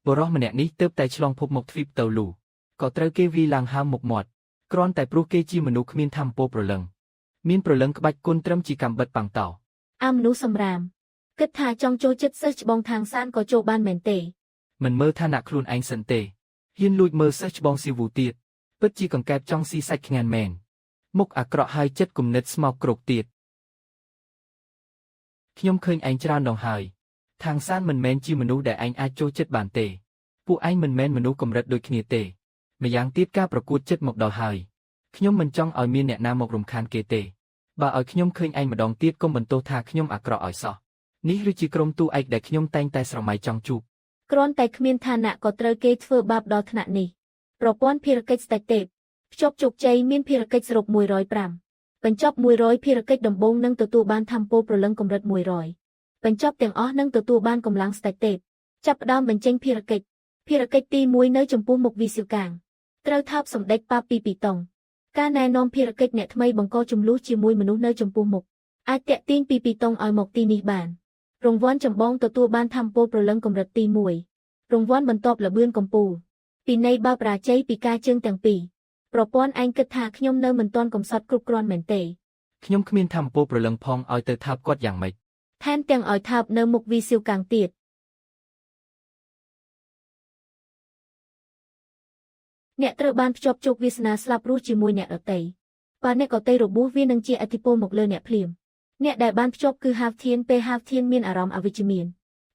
បរោះម្នាក់នេះទើបតែឆ្លងភពមកទ្វីបទៅលូក៏ត្រូវគេវាយឡើងហើមមុខមាត់គ្រាន់តែព្រោះគេជាមនុស្សគ្មានធម៌ពលព្រលឹងមានព្រលឹងក្បាច់គុណត្រឹមជាកំបិតប៉ាំងតោមនុស្សសម្រាមគិតថាចង់ចូលចិត្តសិស្សច្បងທາງសានក៏ចូលបានមែនទេមិនមើលឋានៈខ្លួនឯងសិនទេហ៊ានលួចមើលសិស្សច្បងស៊ីវូទៀតពិតជាកង្កែបចង់ស៊ីសាច់ខ្ងានមែនមុខអាក្រក់ហើយចិត្តគំនិតស្មោកគ្រោកទៀតខ្ញុំឃើញឯងច្រើនដងហើយທາງសានមិនមែនជាមនុស្សដែលឯងអាចចូលចិត្តបានទេពួកឯងមិនមែនមនុស្សកម្រិតដូចគ្នាទេម្យ៉ាងទៀតការប្រកួតចិត្តមកដល់ហើយខ្ញុំមិនចង់ឲ្យមានអ្នកណាមករំខានគេទេបើឲ្យខ្ញុំឃើញឯងម្ដងទៀតកុំបន្ទោសថាខ្ញុំអាក្រក់ឲ្យសោះនេះឬជាក្រុមទូឯកដែលខ្ញុំតែងតែស្រមៃចង់ជួបគ្រាន់តែគ្មានឋានៈក៏ត្រូវគេធ្វើបាបដល់ថ្នាក់នេះប្រព័ន្ធភារកិច្ចស្ដេចទេពភ្ជាប់ជោគជ័យមានភារកិច្ចសរុប105បញ្ចប់100ភារកិច្ចដំបូងនឹងទទួលបានធម៌ពលព្រលឹងកម្រិត100បញ្ចប់ទាំងអស់នឹងទទួលបានកម្លាំងស្ដេចទេពចាប់ផ្ដើមបញ្ចេញភារកិច្ចទី1នៅចំពោះមុខវិសុកាងត្រូវថើបសម្ដេចប៉ាពីពីតុងការណែនាំភារកិច្ចអ្នកថ្មីបង្កចំនួនជាមួយមនុស្សនៅចំពោះមុខអាចតាក់ទាញពីពីតុងឲ្យមកទីនេះបានរង្វាន់ចម្បងទទួលបានធម៌ពលព្រលឹងកម្រិតទី1រង្វាន់បន្ទាប់លបឿនកំពូលពីនៃបើបរាជ័យពីការជើងទាំងពីរប្រព័ន្ធឯងគិតថាខ្ញុំនៅមិនទាន់កំសត់គ្រប់គ្រាន់មែនទេខ្ញុំគ្មានធម៌ពលព្រលឹងផងឲ្យទៅថើបគាត់យ៉ាងម៉េចថែមទាំងឲ្យថើបនៅមុខវិសុកាងទៀតអ្នកត្រូវបានភ្ជាប់ជោគវាសនាស្លាប់រស់ជាមួយអ្នកដទៃបើអ្នកដទៃរបួសវានឹងជាឥទ្ធិពលមកលើអ្នកភ្លាមអ្នកដែលបានភ្ជាប់គឺហាវធានពេលហាវធានមានអារម្មណ៍អវិជ្ជមាន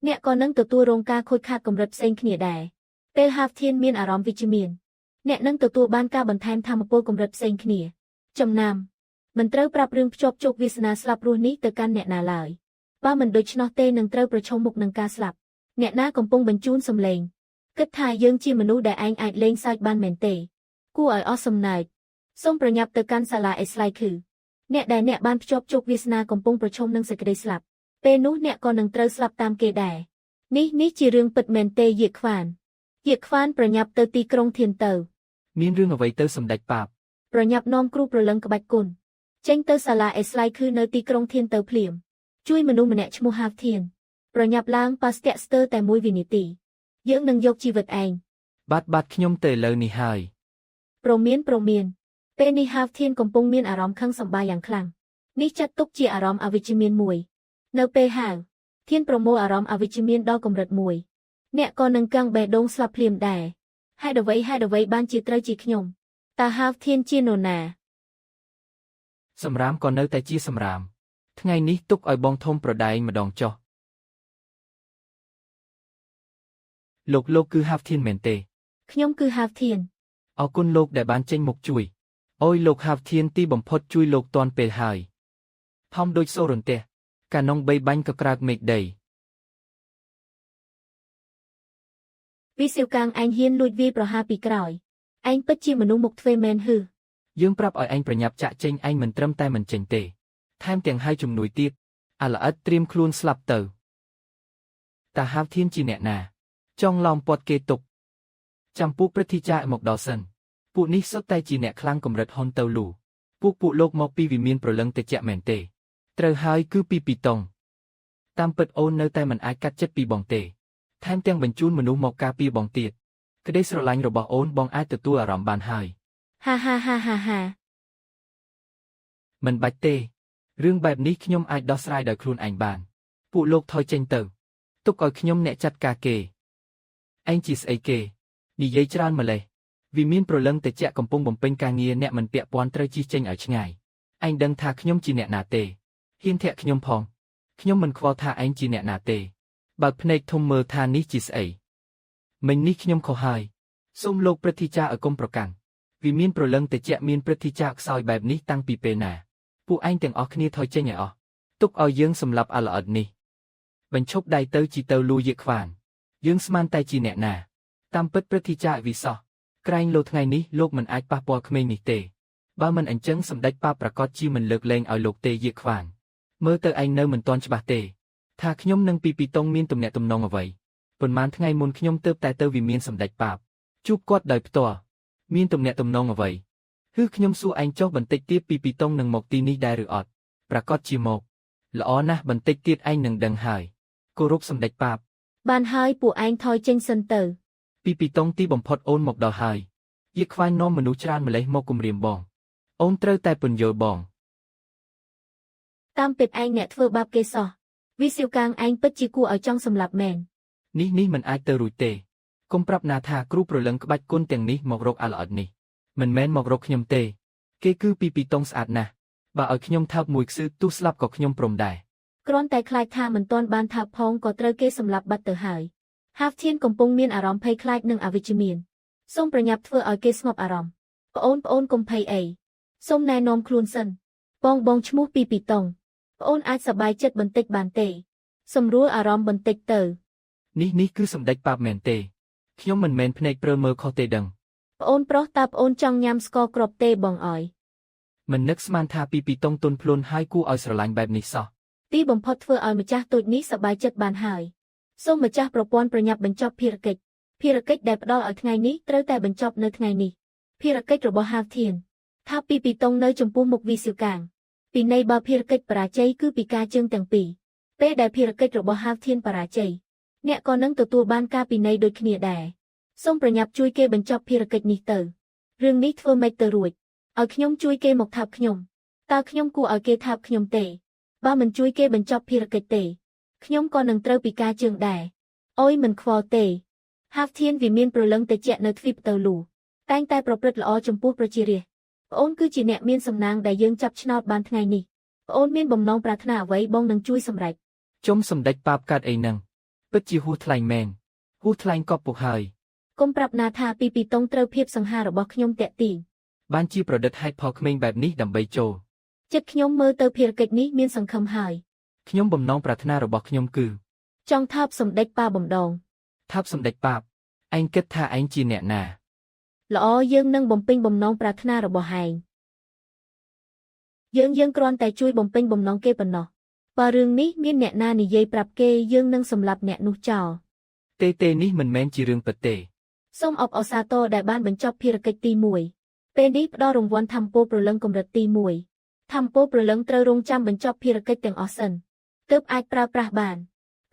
អ្នកក៏នឹងទទួលរងការខូចខាតកម្រិតផ្សេងគ្នាដែរពេលហាវធានមានអារម្មណ៍វិជ្ជមានអ្នកនឹងទទួលបានការបន្ថែមធម៌ពលកម្រិតផ្សេងគ្នាចំណាំមិនត្រូវប្រាប់រឿងភ្ជាប់ជោគវាសនាស្លាប់រស់នេះទៅកាន់អ្នកណាឡើយបើមិនដូច្នោះទេនឹងត្រូវប្រឈមមុខនឹងការស្លាប់អ្នកណាកំពុងបញ្ជូនសម្លេងគិតថាយើងជាមនុស្សដែលឯងអាចលេងសើចបានមែនទេគួរឲ្យអស់សំណើចសូមប្រញាប់ទៅកាន់សាលាអេស្លៃគឺអ្នកដែលអ្នកបានភ្ជាប់ជោគវាសនាកំពុងប្រឈមនឹងសេចក្តីស្លាប់ពេលនោះអ្នកក៏នឹងត្រូវស្លាប់តាមគេដែរនេះជារឿងពិតមែនទេយាកខ្វានប្រញាប់ទៅទីក្រុងធានទៅមានរឿងអ្វីទៅសម្ដេចប៉ាបប្រញាប់នាំគ្រូប្រលឹងក្បាច់គុណចេញទៅសាលាអេស្លៃគឺនៅទីក្រុងធានទៅភ្លាមជួយមនុស្សម្នាក់ឈ្មោះហាវធានប្រញាប់ឡើងប៉ាស្ទាក់ស្ទើរតែ1វិនាទីយើងនឹងយកជីវិតឯងបាត់ខ្ញុំទៅឥឡូវនេះហើយប្រមានពេលនេះហាវធានកំពុងមានអារម្មណ៍ខឹងសម្បាយ៉ាងខ្លាំងនេះចាត់ទុកជាអារម្មណ៍អវិជ្ជមានមួយនៅពេលហាវធានប្រមូលអារម្មណ៍អវិជ្ជមានដល់កម្រិតមួយអ្នកក៏នឹងកាំងបេះដូងស្លាប់ភ្លាមដែរហេតុអ្វីបានជាត្រូវជាខ្ញុំតើហាវធានជានរណាសម្រាមក៏នៅតែជាសម្រាមថ្ងៃនេះទុកឲ្យបងធំប្រដែងម្ដងចុះលោកគឺហាវធានមែនទេខ្ញុំគឺហាវធានអរគុណលោកដែលបានចេញមកជួយអូយលោកហាវធានទីបំផុតជួយលោកតាន់ពេលហើយផំដូចសូររន្ទះកានងបីបាញ់ក៏ក្រើកមេឃដីវិសិវកាងឯងហ៊ានលួចវាយប្រហារពីក្រោយឯងពិតជាមនុស្សមុខទ្វេមែនហឺយើងប្រាប់ឲ្យឯងប្រញាប់ចាក់ចេញឯងមិនត្រឹមតែមិនចេញទេថែមទាំងឲ្យជំនួយទៀតអាល្អិតត្រៀមខ្លួនស្លាប់ទៅតាហាវធានជាអ្នកណាចង់ឡោមព័ទ្ធគេទុកចាំពួកព្រឹទ្ធាចារ្យមកដល់សិនពួកនេះសុទ្ធតែជាអ្នកខ្លាំងកម្រិតហ៊ុនទៅលូពួកលោកមកពីវិមានប្រលឹងតិចមែនទេត្រូវហើយគឺពីពីតុងតាមពិតអូននៅតែមិនអាចកាត់ចិត្តពីបងទេថែមទាំងបញ្ជូនមនុស្សមកការពារបងទៀតក្តីស្រឡាញ់របស់អូនបងអាចទទួលអារម្មណ៍បានហើយហាមិនបាច់ទេរឿងបែបនេះខ្ញុំអាចដោះស្រាយដោយខ្លួនឯងបានពួកលោកថយចេញទៅទុកឲ្យខ្ញុំអ្នកចាត់ការគេឯងជាស្អីគេនិយាយច្រើនម្លេះវាមានប្រលឹងតិចកំពុងបំពេញការងារអ្នកមិនពាក់ព័ន្ធត្រូវជិះចេញឲ្យឆ្ងាយឯងដឹងថាខ្ញុំជាអ្នកណាទេហ៊ានធាក់ខ្ញុំផងខ្ញុំមិនខ្វល់ថាឯងជាអ្នកណាទេបើកភ្នែកធំមើលថានេះជាស្អីមិញនេះខ្ញុំខុសហើយសូមលោកព្រឹទ្ធាចារ្យឲ្យកុំប្រកាន់វាមានប្រលឹងតិចមានព្រឹទ្ធាចារ្យខ្សោយបែបនេះតាំងពីពេលណាពួកឯងទាំងអស់គ្នាថយចេញឲ្យអស់ទុកឲ្យយើងសម្លាប់អាល្អិតនេះបញ្ឈប់ដៃទៅជីទៅលូយាខ្វានយើងស្មានតែជាអ្នកណាតាមពិតព្រឹទ្ធាចារ្យវិសោះក្រែងលោថ្ងៃនេះលោកមិនអាចប៉ះពាល់ក្មេងនេះទេបើមិនអញ្ចឹងសម្ដេចប៉ាប្រកាសជាមិនលើកលែងឲ្យលោកទេយាខ្វានមើលទៅឯងនៅមិនទាន់ច្បាស់ទេថាខ្ញុំនឹងពីតុងមានទំនាក់ទំនងអ្វីប៉ុន្មានថ្ងៃមុនខ្ញុំទើបតែទៅវិមានសម្ដេចប៉ាបជួបគាត់ដោយផ្ទាល់មានទំនាក់ទំនងអ្វីគឺខ្ញុំសួរឯងចុះបន្តិចទៀតពីតុងនឹងមកទីនេះដែរឬអត់ប្រកាសជាមកល្អណាស់បន្តិចទៀតឯងនឹងដឹងហើយគោរពសម្ដេចប៉ាប បានហើយពួកឯងថយចេញសិនទៅ ពីតង់ទីបំផុតអូនមកដល់ហើយយាយខ្វាយនាំមនុស្សច្រើនម្លេះមកគំរាមបងអូនត្រូវតែពន្យល់បង តាមពិតឯងអ្នកធ្វើបាបគេសោះវិសៀវកាងឯងពិតជាគួរឲ្យចង់សម្លាប់មែន នេះមិនអាចទៅរួចទេកុំប្រាប់ណាថាគ្រូប្រលឹងក្បាច់គុណទាំងនេះមករកអាល្អិតនេះមិនមែនមករកខ្ញុំទេគេគឺពីតង់ស្អាតណាស់បើឲ្យខ្ញុំថើបមួយខ្សឹទុះស្លាប់ក៏ខ្ញុំព្រមដែរ គ្រាន់តែខ្លាចថាមិនទាន់បានថើបផងក៏ត្រូវគេសម្លាប់បាត់ទៅហើយហាវធានកំពុងមានអារម្មណ៍ភ័យខ្លាចនឹងអវិជ្ជមានសូមប្រញាប់ធ្វើឲ្យគេស្ងប់អារម្មណ៍ប្អូនកុំភ័យអីសូមណែនាំខ្លួនសិនបងឈ្មោះពីតង់ប្អូនអាចសប្បាយចិត្តបន្តិចបានទេសម្រួលអារម្មណ៍បន្តិចទៅ នេះគឺសម្ដេចប៉ាបមែនទេខ្ញុំមិនមែនភ្នែកព្រើមើលខុសទេដឹង ប្អូនប្រុសតើប្អូនចង់ញ៉ាំស្ករគ្រាប់ទេបងអើយ មិននឹកស្មានថាពីតង់ទុនភ្លួនហើយគួរឲ្យស្រឡាញ់បែបនេះសោះ ទីបំផុតធ្វើឲ្យម្ចាស់ទូចនេះសប្បាយចិត្តបានហើយសូមម្ចាស់ប្រព័ន្ធប្រញាប់បញ្ចប់ភារកិច្ចដែលផ្ដល់ឲ្យថ្ងៃនេះត្រូវតែបញ្ចប់នៅថ្ងៃនេះភារកិច្ចរបស់ហាវធានថាពីតង់នៅចំពោះមុខវិសៀវកាងពីនៃបើភារកិច្ចបរាជ័យគឺពីការជើងទាំងពីរពេលដែលភារកិច្ចរបស់ហាវធានបរាជ័យអ្នកក៏នឹងទទួលបានការពិន័យដូចគ្នាដែរសូមប្រញាប់ជួយគេបញ្ចប់ភារកិច្ចនេះទៅរឿងនេះធ្វើម៉េចទៅរួចឲ្យខ្ញុំជួយគេមកថាបខ្ញុំតើខ្ញុំគួរឲ្យគេថាបខ្ញុំទេបើមិនជួយគេបញ្ចប់ភារកិច្ចទេខ្ញុំក៏នឹងត្រូវពីការជើងដែរអូយមិនខ្វល់ទេហាវធានវាមានប្រលឹងតិចនៅទ្វីបទៅលូតែងតែប្រព្រឹត្តល្អចំពោះប្រជារាស្ត្រប្អូនគឺជាអ្នកមានសំណាងដែលយើងចាប់ឆ្នោតបានថ្ងៃនេះប្អូនមានបំណងប្រាថ្នាអ្វីបងនឹងជួយសម្រេច ជុំសម្ដេចប៉ាបកាត់អីហ្នឹងពិតជាហួសថ្លៃមែនហួសថ្លៃកប់ពុកហើយក ុំប្រាប់ណាថាពីតង់ត្រូវភាពសង្ហារបស់ខ្ញុំតាក់ទាញ បានជាប្រឌិតហេតុផលក្មេងបែបនេះដើម្បីចូល ចិត្តខ្ញុំមើលទៅភារកិច្ចនេះមានសង្ឃឹមហើយ ខ្ញុំបំណងប្រាថ្នារបស់ខ្ញុំគឺ ចង់ថើបសម្ដេចប៉ាបំដង ថាបសម្ដេចប៉ាបឯងគិតថាឯងជាអ្នកណា ល្អយើងនឹងបំពេញបំណងប្រាថ្នារបស់ឯងយើងគ្រាន់តែជួយបំពេញបំណងគេប៉ុណ្ណោះបើរឿងនេះមានអ្នកណានិយាយប្រាប់គេយើងនឹងសម្លាប់អ្នកនោះចោល ទេនេះមិនមែនជារឿងពិតទេ សូមអបអរសាទរដែលបានបញ្ចប់ភារកិច្ចទី1ពេលនេះផ្ដល់រង្វាន់ធម្មពលប្រលឹងកម្រិតទី1ធម្មពលប្រលឹងត្រូវរងចាំបញ្ចប់ភារកិច្ចទាំងអស់សិនទើបអាចប្រើប្រាស់បាន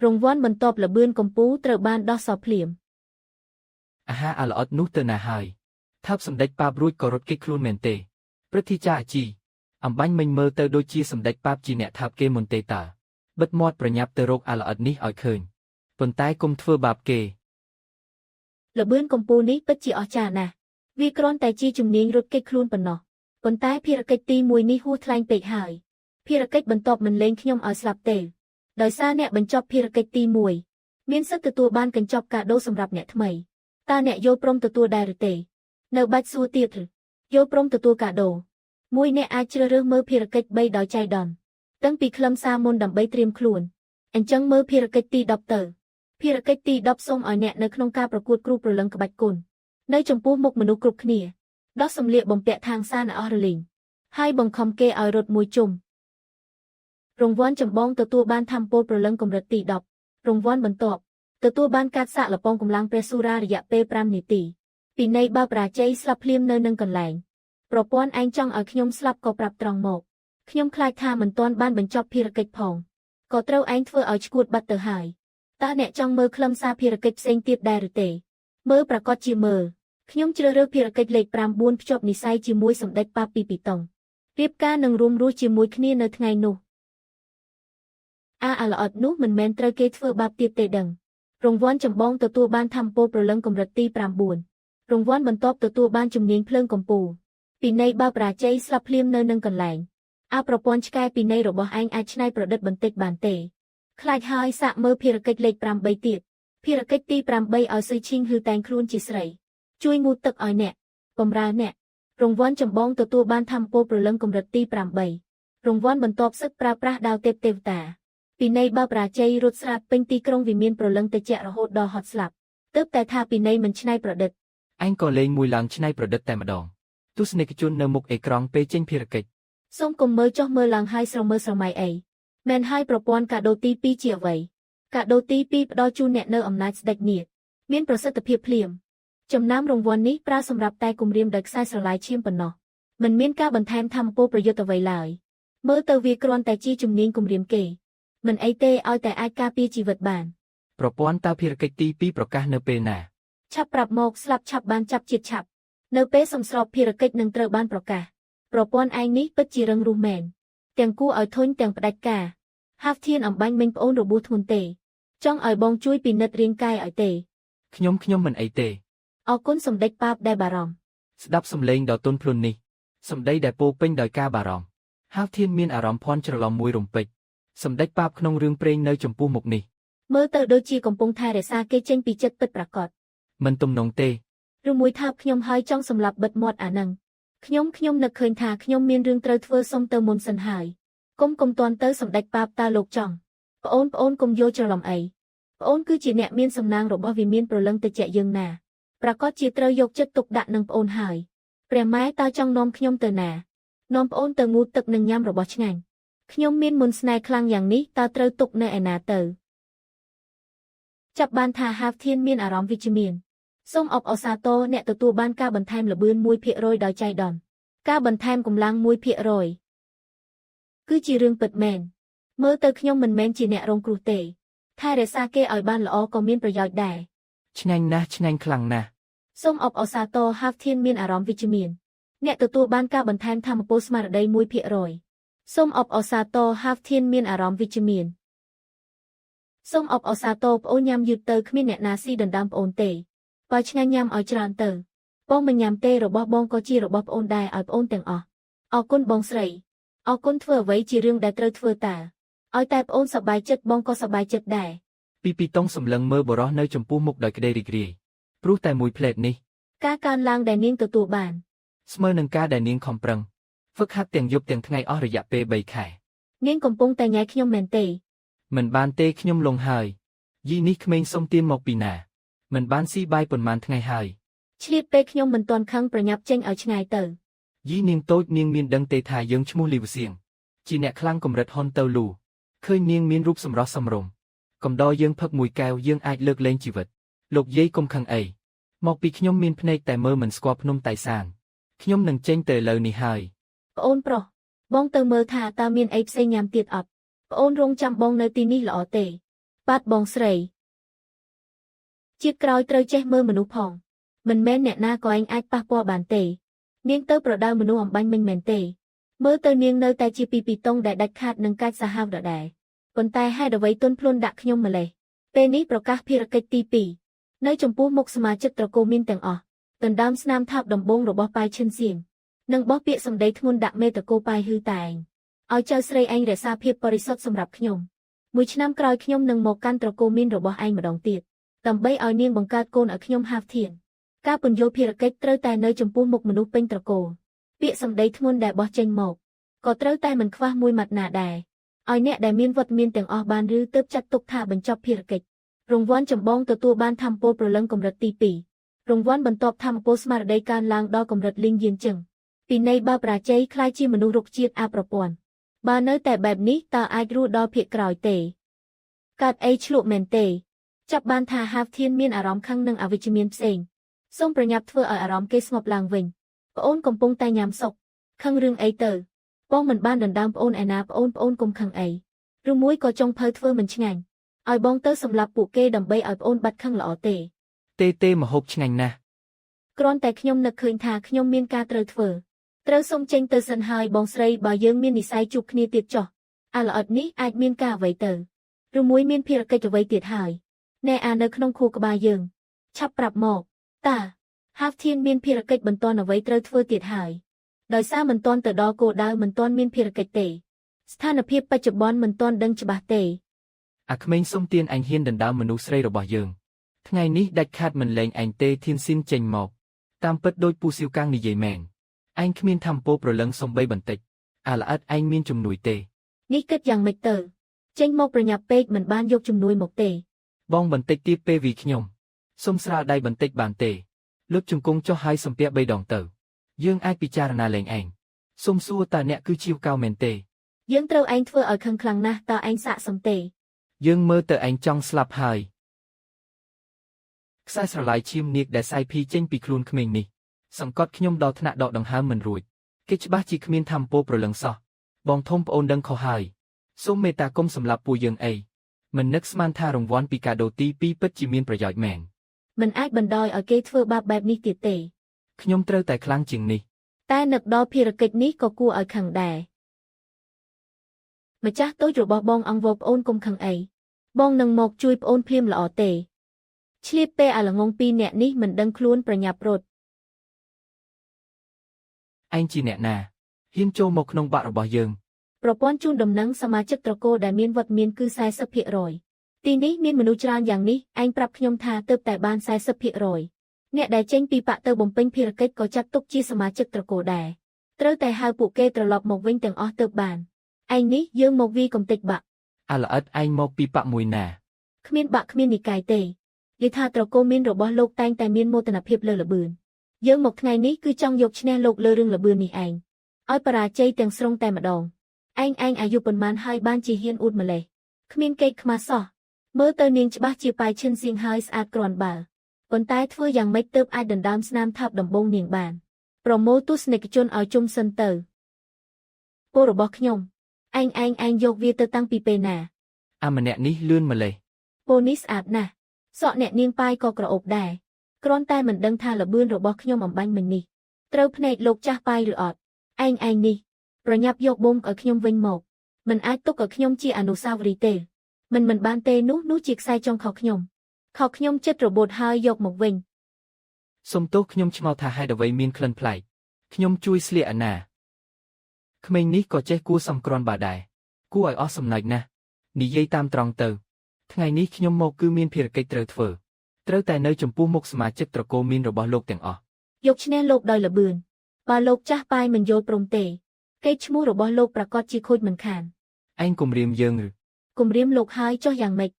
រង្វាន់បន្ទាប់លបឿនកម្ពុជាត្រូវបានដោះសោភ្លាម អាហារអាល្អិតនោះទៅណាហើយថាបសម្ដេចប៉ាបរួចក៏រត់គេចខ្លួនមែនទេព្រឹទ្ធាចារ្យអាជីអំបាញ់មិញមើលទៅដូចជាសម្ដេចប៉ាបជាអ្នកថាបគេមុនទេតើបិទមាត់ប្រញាប់ទៅរកអាល្អិតនេះឲ្យឃើញប៉ុន្តែកុំធ្វើបាបគេ លបឿនកម្ពុជានេះពិតជាអស្ចារ្យណាស់វាគ្រាន់តែជាជំនាញរត់គេចខ្លួនប៉ុណ្ណោះប៉ុន្តែភារកិច្ចទី1នេះហួសថ្លៃពេកហើយភារកិច្ចបន្ទាប់មិនលែងខ្ញុំឲ្យស្លាប់ទេដោយសារអ្នកបញ្ចប់ភារកិច្ចទី1មានសិទ្ធិទទួលបានកញ្ចប់កាដូសម្រាប់អ្នកថ្មីតើអ្នកយល់ព្រមទទួលដែរឬទេនៅបាច់សួរទៀតឬយល់ព្រមទទួលកាដូមួយអ្នកអាចជ្រើសរើសមើលភារកិច្ច3ដោយចៃដន្យតាំងពីខ្លឹមសារមុនដើម្បីត្រៀមខ្លួនអញ្ចឹងមើលភារកិច្ចទី10ទៅភារកិច្ចទី10សូមឲ្យអ្នកនៅក្នុងការប្រកួតគ្រូប្រលឹងក្បាច់គុណនៅចំពោះមុខមនុស្សគ្រប់គ្នាដោះសម្លៀកបំពាក់ທາງសារនៅអស់រលីងហើយបង្ខំគេឲ្យរត់មួយជុំរង្វាន់ចម្បងទទួលបានធម្មពលប្រលឹងកម្រិតទី10រង្វាន់បន្ទាប់ទទួលបានការសាកល្បងកម្លាំងព្រះសូរារយៈពេល5នាទីពីនៃបើបរាជ័យស្លាប់ភ្លាមនៅនឹងកន្លែងប្រព័ន្ធឯងចង់ឲ្យខ្ញុំស្លាប់ក៏ប្រាប់ត្រង់មកខ្ញុំខ្លាចថាមិនទាន់បានបញ្ចប់ភារកិច្ចផងក៏ត្រូវឯងធ្វើឲ្យឈួតបាត់ទៅហើយតើអ្នកចង់មើលខ្លឹមសារភារកិច្ចផ្សេងទៀតដែរឬទេមើលប្រកាសជាមើលខ្ញុំជ្រើសរើសភារកិច្ចលេខ9ភ្ជាប់និស្ស័យជាមួយសម្ដេចប៉ាពីតង់រៀបការនឹងរួមរស់ជាមួយគ្នានៅថ្ងៃនោះអាល្អិតនោះមិនមែនត្រូវគេធ្វើបាបទៀតទេដឹងរង្វាន់ចម្បងទទួលបានធម្មពលប្រលឹងកម្រិតទី9រង្វាន់បន្ទាប់ទទួលបានជំនាញភ្លើងកម្ពុជាពីនៃបើបរាជ័យស្លាប់ភ្លាមនៅនឹងកន្លែងប្រព័ន្ធឆ្កែពីនៃរបស់ឯងអាចច្នៃប្រឌិតបន្តិចបានទេខ្លាចហើយសាកមើលភារកិច្ចលេខ8ទៀតភារកិច្ចទី8ឲ្យស៊ុយឈីងហ៊ឺតែងខ្លួនជាស្រីជួយងូតទឹកឲ្យអ្នកបំរើអ្នករង្វាន់ចម្បងទទួលបានធម្មពលប្រលឹងកម្រិតទី8រង្វាន់បន្ទាប់សឹកប្រើប្រាស់ដាវទេពទេវតាពីនៃបើបរាជ័យរត់ស្រាតពេញទីក្រុងវិមានប្រលឹងតិចរហូតដល់ហត់ស្លាប់ទើបតែថាពីនៃមិនច្នៃប្រឌិតឯងក៏លេងមួយឡើងច្នៃប្រឌិតតែម្ដងទស្សនិកជននៅមុខអេក្រង់ពេលចេញភារកិច្ចសូមកុំមើលចុះមើលឡើងហើយស្រមើស្រមៃអីមែនហើយប្រព័ន្ធកាដូទី2ជាអ្វីកាដូទី2ផ្ដល់ជូនអ្នកនៅអំណាចស្ដេចនាគមានប្រសិទ្ធភាពភ្លាមចំណាំរង្វាន់នេះប្រើសម្រាប់តែគម្រាមដោយខ្សែស្រឡាយឈាមប៉ុណ្ណោះមិនមានការបន្ថែមធម្មពលប្រយុទ្ធអ្វីឡើយមើលទៅវាគ្រាន់តែជាជំនាញគម្រាមគេមិនអីទេឲ្យតែអាចការពារជីវិតបាន ប្រព័ន្ធតើភារកិច្ចទី2ប្រកាសនៅពេលណា ឆាប់ប្រាប់មកស្លាប់ឆាប់បានចាប់ជាតិឆាប់នៅពេលសំស្របភារកិច្ចនឹងត្រូវបានប្រកាសប្រព័ន្ធឯងនេះពិតជារឹងរូសមែនទាំងគួរឲ្យធុញទាំងផ្ដាច់ការហាវធានអំបាញ់មិញប្អូនរបួសធ្ងន់ទេចង់ឲ្យបងជួយពិនិត្យរាងកាយឲ្យទេខ្ញុំមិនអីទេ អរគុណសម្ដេចប៉ាបដែលបារម្ភ ស្ដាប់សំឡេងដ៏ទន់ភ្លន់នេះសម្ដីដែលពោពេញដោយការបារម្ភហាវធានមានអារម្មណ៍ភ័ន្តច្រឡំមួយរំពេចសម្ដេចប៉ាបក្នុងរឿងព្រេងនៅចំពោះមុខនេះ មើលទៅដូចជាកំពុងថែរក្សាគេចេញពីចិត្តពិតប្រាកដ មិនទំនងទេ ឬមួយថាខ្ញុំហើយចង់សម្លាប់បិទមាត់អានឹងខ្ញុំនឹកឃើញថាខ្ញុំមានរឿងត្រូវធ្វើសុំទៅមុនសិនហើយកុំទាន់ទៅសម្ដេចប៉ាបតើលោកចង់ប្អូនកុំយល់ច្រឡំអីប្អូនគឺជាអ្នកមានសំណាងរបស់វិមានប្រលឹងតិចយើងណាប្រកាសជាត្រូវយកចិត្តទុកដាក់នឹងប្អូនហើយព្រះម៉ែតើចង់នាំខ្ញុំទៅណានាំប្អូនទៅងូតទឹកនិងញ៉ាំរបស់ឆ្ងាញ់ខ្ញុំមានមន្តស្នេហ៍ខ្លាំងយ៉ាងនេះតើត្រូវទុកនៅឯណាទៅចាប់បានថាហាវធានមានអារម្មណ៍វិជ្ជមានសូមអបអរសាទរអ្នកទទួលបានការបន្ថែមល្បឿន 1% ដោយចៃដន្យការបន្ថែមកម្លាំង 1% គឺជារឿងពិតមែនមើលទៅខ្ញុំមិនមែនជាអ្នករងគ្រោះទេថែរក្សាគេឲ្យបានល្អក៏មានប្រយោជន៍ដែរ ឆ្ងាញ់ណាស់ឆ្ងាញ់ខ្លាំងណាស់ សូមអបអរសាទរហាវធានមានអារម្មណ៍វិជ្ជមានអ្នកទទួលបានការបន្ថែមថាមពលស្មារតី 1% សូមអបអរសាទរហាវធានមានអារម្មណ៍វិជ្ជមានសូមអបអរសាទរប្អូនញ៉ាំយឺតទៅគ្មានអ្នកណាស៊ីដណ្ដើមប្អូនទេបើឆ្ងាញ់ញ៉ាំឲ្យច្រើនទៅបងមិនញ៉ាំទេរបស់បងក៏ជារបស់ប្អូនដែរឲ្យប្អូនទាំងអស់អរគុណបងស្រីអរគុណធ្វើអ្វីជារឿងដែលត្រូវធ្វើតើឲ្យតែប្អូនសប្បាយចិត្តបងក៏សប្បាយចិត្តដែរ ពីតុងសម្លឹងមើលបរោះនៅចំពោះមុខដោយក្តីរីករាយព្រោះតែមួយផ្លេតនេះ ការកើនឡើងដែលនាងទទួលបាន ស្មើនឹងការដែលនាងខំប្រឹងហ្វឹកហាត់ទាំងយប់ទាំងថ្ងៃអស់រយៈពេល3ខែ នាងកំពុងតែញ៉ែខ្ញុំមែនទេ មិនបានទេខ្ញុំលងហើយយីនេះក្មេងសុំទានមកពីណាមិនបានស៊ីបាយប៉ុន្មានថ្ងៃហើយ ឆ្លៀតពេលខ្ញុំមិនទាន់ខឹងប្រញាប់ចេញឲ្យឆ្ងាយទៅ យីនាងតូចនាងមានដឹងទេថាយើងឈ្មោះលីវសៀងជាអ្នកខ្លាំងកម្រិតហ៊ុនទៅលូឃើញនាងមានរូបសម្រស់សមរម្យកំដរយើងផឹកមួយកែវយើងអាចលើកលែងជីវិតលោកយាយកុំខឹងអីមកពីខ្ញុំមានភ្នែកតែមើលមិនស្គាល់ភ្នំតៃសានខ្ញុំនឹងចេញទៅលើនេះហើយ ប្អូនប្រុសបងទៅមើលថាតើមានអីផ្សេងញ៉ាំទៀតអត់ប្អូនរងចាំបងនៅទីនេះល្អទេបាទបងស្រីជាតិក្រោយត្រូវចេះមើលមនុស្សផងមិនមែនអ្នកណាក៏ឯងអាចប៉ះពាល់បានទេនាងទៅប្រដៅមនុស្សអំបញ្ញមិញមែនទេមើលទៅនាងនៅតែជាពីតុងដែលដាច់ខាតនឹងកាច់សាហាវដដែលប៉ុន្តែហេតុអ្វីទន់ភ្លន់ដាក់ខ្ញុំម្លេះពេលនេះប្រកាសភារកិច្ចទី2នៅចំពោះមុខសមាជិកត្រកូលមានទាំងអស់ដណ្ដើមស្នាមថើបដំបងរបស់ប៉ៃឈិនសៀងនិងបោះពាក្យសម្ដីធ្ងន់ដាក់មេតកូប៉ៃហ៊ឺតែងឲ្យចៅស្រីឯងរក្សាភាពបរិសុទ្ធសម្រាប់ខ្ញុំមួយឆ្នាំក្រោយខ្ញុំនឹងមកកាន់ត្រកូលមានរបស់ឯងម្ដងទៀតដើម្បីឲ្យនាងបង្កើតកូនឲ្យខ្ញុំហាវធានការពន្យល់ភារកិច្ចត្រូវតែនៅចំពោះមុខមនុស្សពេញត្រកូលពាក្យសម្ដីធ្ងន់ដែលបោះចេញមកក៏ត្រូវតែមិនខ្វះមួយម៉ាត់ណាដែរឲ្យអ្នកដែលមានវត្តមានទាំងអស់បានឬទើបចាត់ទុកថាបញ្ចប់ភារកិច្ចរង្វាន់ចម្បងទទួលបានធម្មពលប្រលឹងកម្រិតទី2រង្វាន់បន្ទាប់ធម្មពលស្មារតីកើនឡើងដល់កម្រិតលីងយានជឹងពីនៃបើប្រាជ័យคล้ายជាមនុស្សរុកជាតិអប្រព័ន្ធបើនៅតែបែបនេះតើអាចរស់ដល់ភាគក្រោយទេកើតអីឆ្លក់មែនទេចាប់បានថាហាវធានមានអារម្មណ៍ខឹងនឹងអវិជ្ជមានផ្សេងសូមប្រញាប់ធ្វើឲ្យអារម្មណ៍គេស្ងប់ឡើងវិញប្អូនកំពុងតែញ៉ាំសុកខឹងរឿងអីទៅបងមិនបានដណ្ដើមប្អូនឯណាប្អូនកុំខឹងអីឬមួយក៏ចង់ភៅធ្វើមិនឆ្ងាញ់ឲ្យបងទៅសម្លាប់ពួកគេដើម្បីឲ្យប្អូនបាត់ខឹងល្អទេម្ហូបឆ្ងាញ់ណាស់ គ្រាន់តែខ្ញុំនឹកឃើញថាខ្ញុំមានការត្រូវធ្វើត្រូវសុំចេញទៅសិនហើយបងស្រីបើយើងមាននិស្ស័យជួបគ្នាទៀតចុះអាល្អិតនេះអាចមានការអ្វីទៅឬមួយមានភារកិច្ចអ្វីទៀតហើយណែអានៅក្នុងខួរក្បាលយើងឆាប់ប្រាប់មកតើហាវធានមានភារកិច្ចបន្ទាន់អ្វីត្រូវធ្វើទៀតហើយដោយសារមិនទាន់ទៅដល់គោលដៅមិនទាន់មានភារកិច្ចទេស្ថានភាពបច្ចុប្បន្នមិនទាន់ដឹងច្បាស់ទេអាក្មេងសុំទានអញហ៊ានដណ្ដើមមនុស្សស្រីរបស់យើងថ្ងៃនេះដាច់ខាតមិនលែងអញទេធានស៊ីនចេញមកតាមពិតដូចពូសៀវកាំងនិយាយមែនអញគ្មានធម្មពលប្រលឹងសំបីបន្តិចអាល្អិតឯងមានជំនួយទេនេះគិតយ៉ាងម៉េចទៅចេញមកប្រញាប់ពេកមិនបានយកជំនួយមកទេបងបន្តិចទៀតពេលវីខ្ញុំសុំស្រាលដៃបន្តិចបានទេលើកជង្គង់ចុះហើយសំពាក់3ដងទៅយើងអាចពិចារណាលែងឯងសុំសួរតើអ្នកគឺជាវកៅមែនទេយើងត្រូវឯងធ្វើឲ្យខឹងខ្លាំងណាស់តើឯងសាកសមទេយើងមើលទៅឯងចង់ស្លាប់ហើយខ្សែស្រឡាយឈាមនាគដែលសាយភីចេញពីខ្លួនក្មេងនេះសង្កត់ខ្ញុំដល់ថ្នាក់ដកដង្ហើមមិនរួចគេច្បាស់ជាគ្មានធម្មពលប្រលឹងសោះបងធំប្អូនដឹងខុសហើយសូមមេត្តាគុំសម្លាប់ពួកយើងអី មិននឹកស្មានថារង្វាន់ពីកាដូទី2ពិតជាមានប្រយោជន៍មែន មិនអាចបណ្ដោយឲ្យគេធ្វើបាបបែបនេះទៀតទេ ខ្ញុំត្រូវតែខ្លាំងជាងនេះ តែនឹកដល់ភារកិច្ចនេះក៏គួរឲ្យខឹងដែរម្ចាស់តូចរបស់បងអង្គវប្អូនកុំខឹងអីបងនឹងមកជួយប្អូនភ្លាមល្អទេឆ្លៀតពេលអាល្ងងពីរនាក់នេះមិនដឹងខ្លួនប្រញាប់រត់ ឯងជាអ្នកណាហ៊ានចូលមកក្នុងបាក់របស់យើង ប្រព័ន្ធជូនដំណឹងសមាជិកត្រកូលដែលមានវត្តមានគឺ 40% ទីនេះមានមនុស្សច្រើនយ៉ាងនេះឯងប្រាប់ខ្ញុំថាទើបតែបាន 40% អ្នកដែលចេញពីបកទៅបំពេញភារកិច្ចក៏ចាត់ទុកជាសមាជិកត្រកូលដែរត្រូវតែហៅពួកគេត្រឡប់មកវិញទាំងអស់ទើបបានឯងនេះយើងមកវាកំតិចបាក់ អាល្អិតឯងមកពីបាក់មួយណា គ្មានបាក់គ្មាននិកាយទេនិយាយថាត្រកូលមានរបស់លោកតែងតែមានមោទនភាពលើល្បឿនយើងមកថ្ងៃនេះគឺចង់យកឈ្នះលោកលើរឿងល្បឿននេះឯងឲ្យបរាជ័យទាំងស្រុងតែម្ដងឯងអាយុប៉ុន្មានហើយបានជាហ៊ានអួតម្លេះគ្មានកេកខ្មាស់សោះមើលទៅនាងច្បាស់ជាប៉ៃឈិនសៀងហើយស្អាតគ្រាន់បើប៉ុន្តែធ្វើយ៉ាងម៉េចទើបអាចដណ្ដើមស្នាមថើបដំបងនាងបានប្រមូលទស្សនិកជនឲ្យជុំសិនទៅពលរបស់ខ្ញុំឯងយកវាទៅតាំងពីពេលណា អាម្នាក់នេះលឿនម្លេះ ពលនេះស្អាតណាស់សក់អ្នកនាងប៉ាយក៏ក្រអូបដែរគ្រាន់តែមិនដឹងថាល្បឿនរបស់ខ្ញុំអំបញ្ញមិញនេះត្រូវភ្នែកលោកចាស់ប៉ាយឬអត់ឯងនេះប្រញាប់យកបូមឲ្យខ្ញុំវិញមកមិនអាចទុកឲ្យខ្ញុំជាអនុស្សាវរីយ៍ទេមិនបានទេនោះជាខ្សែចុងខោខ្ញុំចិត្តរបូតហើយយកមកវិញ សុំទោសខ្ញុំឆ្ងល់ថាហេតុអ្វីមានក្លិនប្លែកខ្ញុំជួយស្លៀកអាណាក្មេងនេះក៏ចេះគួរសំគ្រាន់បាដែរគួរឲ្យអស់សំណើចណាស់និយាយតាមត្រង់ទៅថ្ងៃនេះខ្ញុំមកគឺមានភារកិច្ចត្រូវធ្វើត្រូវតែនៅចំពោះមុខសមាជិកត្រកូលមានរបស់លោកទាំងអស់ យកឈ្នះលោកដោយល្បឿនបើលោកចាស់ប៉ាយមិនយល់ព្រមទេកេរ្តិ៍ឈ្មោះរបស់លោកប្រកាសជាខូចមិនខាន ឯងគំរាមយើងឬ គំរាមលោកហើយចុះយ៉ាងម៉េច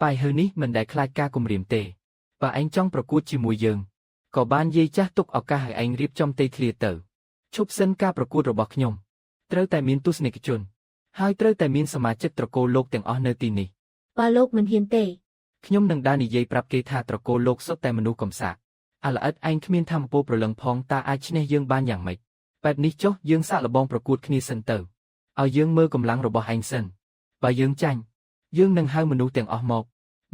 ប៉ាយហើនេះមិនដែលខ្លាចការគំរាមទេបើឯងចង់ប្រកួតជាមួយយើងក៏បានយាយចាស់ទុកឱកាសឲ្យឯងរៀបចំទេធ្លាទៅឈប់សិនការប្រកួតរបស់ខ្ញុំត្រូវតែមានទស្សនិកជនហើយត្រូវតែមានសមាជិកត្រកូលលោកទាំងអស់នៅទីនេះ បើលោកមិនហ៊ានទេ ខ្ញុំនឹងដើរនិយាយប្រាប់គេថាត្រកូលលោកសុទ្ធតែមនុស្សកំសាកអាល្អិតឯងគ្មានធម៌ពលប្រលឹងផងតើអាចឈ្នះយើងបានយ៉ាងម៉េចបែបនេះចុះយើងសាកល្បងប្រកួតគ្នាសិនទៅឲ្យយើងមើលកម្លាំងរបស់ឯងសិនបើយើងចាញ់យើងនឹងហៅមនុស្សទាំងអស់ម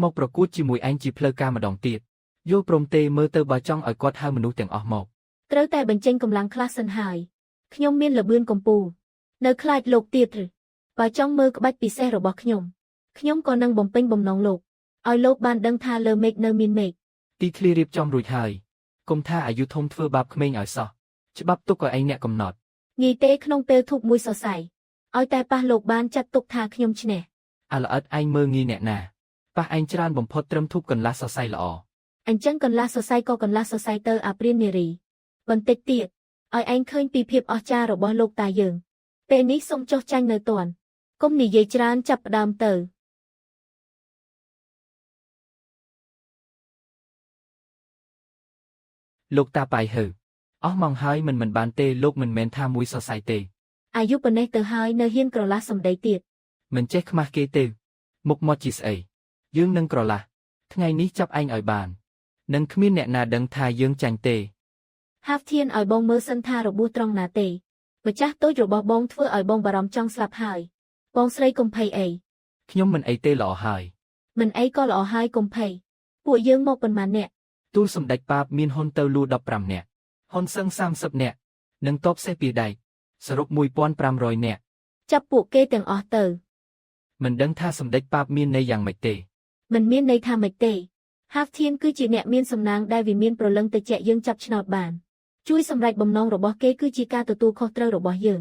កប្រកួតជាមួយឯងជាផ្លូវការម្ដងទៀតយល់ព្រមទេមើលទៅបើចង់ឲ្យគាត់ហៅមនុស្សទាំងអស់មក ត្រូវតែបញ្ចេញកម្លាំងខ្លះសិនហើយខ្ញុំមានល្បឿនកំពូលនៅខ្លាចលោកទៀតឬបើចង់មើលក្បាច់ពិសេសរបស់ខ្ញុំក៏នឹងបំពេញបំណងលោកឲ្យលោកបានដឹងថាលើមេឃនៅមានមេឃ ទីធ្លារៀបចំរួចហើយកុំថាអាយុធំធ្វើបាបក្មេងឲ្យសោះច្បាប់ទុកឲ្យឯងអ្នកកំណត់ ងាយទេក្នុងពេលធូបមួយសរសៃឲ្យតែប៉ះលោកបានចាត់ទុកថាខ្ញុំឈ្នះ អាល្អិតឯងមើលងាយអ្នកណាប៉ះឯងច្រើនបំផុតត្រឹមធូបកន្លះសរសៃល្អ អញ្ចឹងកន្លះសរសៃក៏កន្លះសរសៃទៅអាព្រាននារីបន្តិចទៀតឲ្យឯងឃើញពីភាពអស្ចារ្យរបស់លោកតាយើងពេលនេះសូមចុះចាញ់នៅទាន់កុំនិយាយច្រើនចាប់ផ្ដើមទៅ លោកតាប៉ៃហើអស់ម៉ោងហើយមិនបានទេលោកមិនមែនថាមួយសរសៃទេ អាយុប៉ុណ្ណេះទៅហើយនៅហ៊ានក្រឡាស់សម្ដីទៀត មិនចេះខ្មាស់គេទេមុខមាត់ជាស្អីយើងនឹងក្រឡាស់ថ្ងៃនេះចាប់ឯងឲ្យបាននឹងគ្មានអ្នកណាដឹងថាយើងចាញ់ទេ ហាហ្វធានឲ្យបងមើលសិនថារបួសត្រង់ណាទេម្ចាស់តូចរបស់បងធ្វើឲ្យបងបារម្ភចង់ស្លាប់ហើយបងស្រីកុំភ័យអី ខ្ញុំមិនអីទេល្អហើយ មិនអីក៏ល្អហើយកុំភ័យពួកយើងមកប៉ុន្មានអ្នក ទូលសម្ដេចប៉ាបមានហ៊ុនទៅលួ15នាក់ហ៊ុនសឹង30នាក់និងតបសេះពីដៃសរុប1500នាក់ ចាប់ពួកគេទាំងអស់ទៅ មិនដឹងថាសម្ដេចប៉ាបមានន័យយ៉ាងម៉េចទេ មិនមានន័យថាម៉េចទេហាហ្វធានគឺជាអ្នកមានសំណាងដែលវាមានប្រលឹងតិចយើងចាប់ឆ្នោតបានជួយសម្រេចបំណងរបស់គេគឺជាការទទួលខុសត្រូវរបស់យើង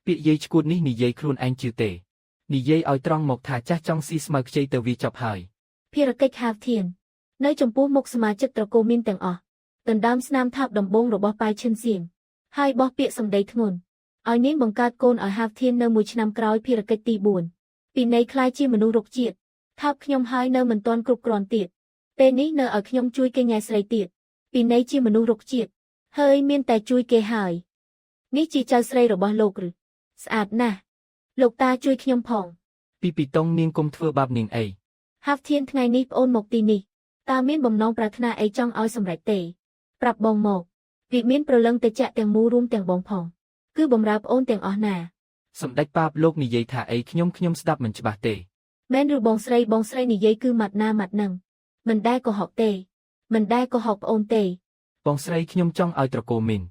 ពាក្យយាយឈួតនេះនិយាយខ្លួនឯងជឿទេនិយាយឲ្យត្រង់មកថាចាស់ចង់ស៊ីស្មៅខ្ចីទៅវាចប់ហើយ ភារកិច្ចហាហ្វធាននៅចំពោះមុខសមាជិកត្រកូលមានទាំងអស់ដណ្ដើមស្នាមថើបដំបងរបស់ប៉ៃឈិនសៀងហើយបោះពាក្យសម្ដីធ្ងន់ឲ្យនាងបង្កើតកូនឲ្យហាហ្វធាននៅមួយឆ្នាំក្រោយភារកិច្ចទី4ពីនៃខ្លាយជាមនុស្សរុកជាតិថើបខ្ញុំហើយនៅមិនទាន់គ្រប់គ្រាន់ទៀតពេលនេះនៅឲ្យខ្ញុំជួយគេញ៉ែស្រីទៀតពីនៃជាមនុស្សរុកជាតិហើយមានតែជួយគេហើយនេះជាចៅស្រីរបស់លោកឬស្អាតណាស់លោកតាជួយខ្ញុំផង ពីតុងនាងកុំធ្វើបាបនាងអី ហាហ្វធានថ្ងៃនេះប្អូនមកទីនេះតើមានបំណងប្រាថ្នាអីចង់ឲ្យសម្រេចទេប្រាប់បងមកវាមានប្រលឹងតិចទាំងមូលរួមទាំងបងផងគឺបំរើប្អូនទាំងអស់ណា សម្ដេចប៉ាបលោកនិយាយថាអីខ្ញុំស្ដាប់មិនច្បាស់ទេ មែនឬបងស្រីនិយាយគឺម៉ាត់ណាម៉ាត់នឹងមិនដែរកុហកទេមិនដែរកុហកប្អូនទេ បងស្រីខ្ញុំចង់ឲ្យត្រកូលមីន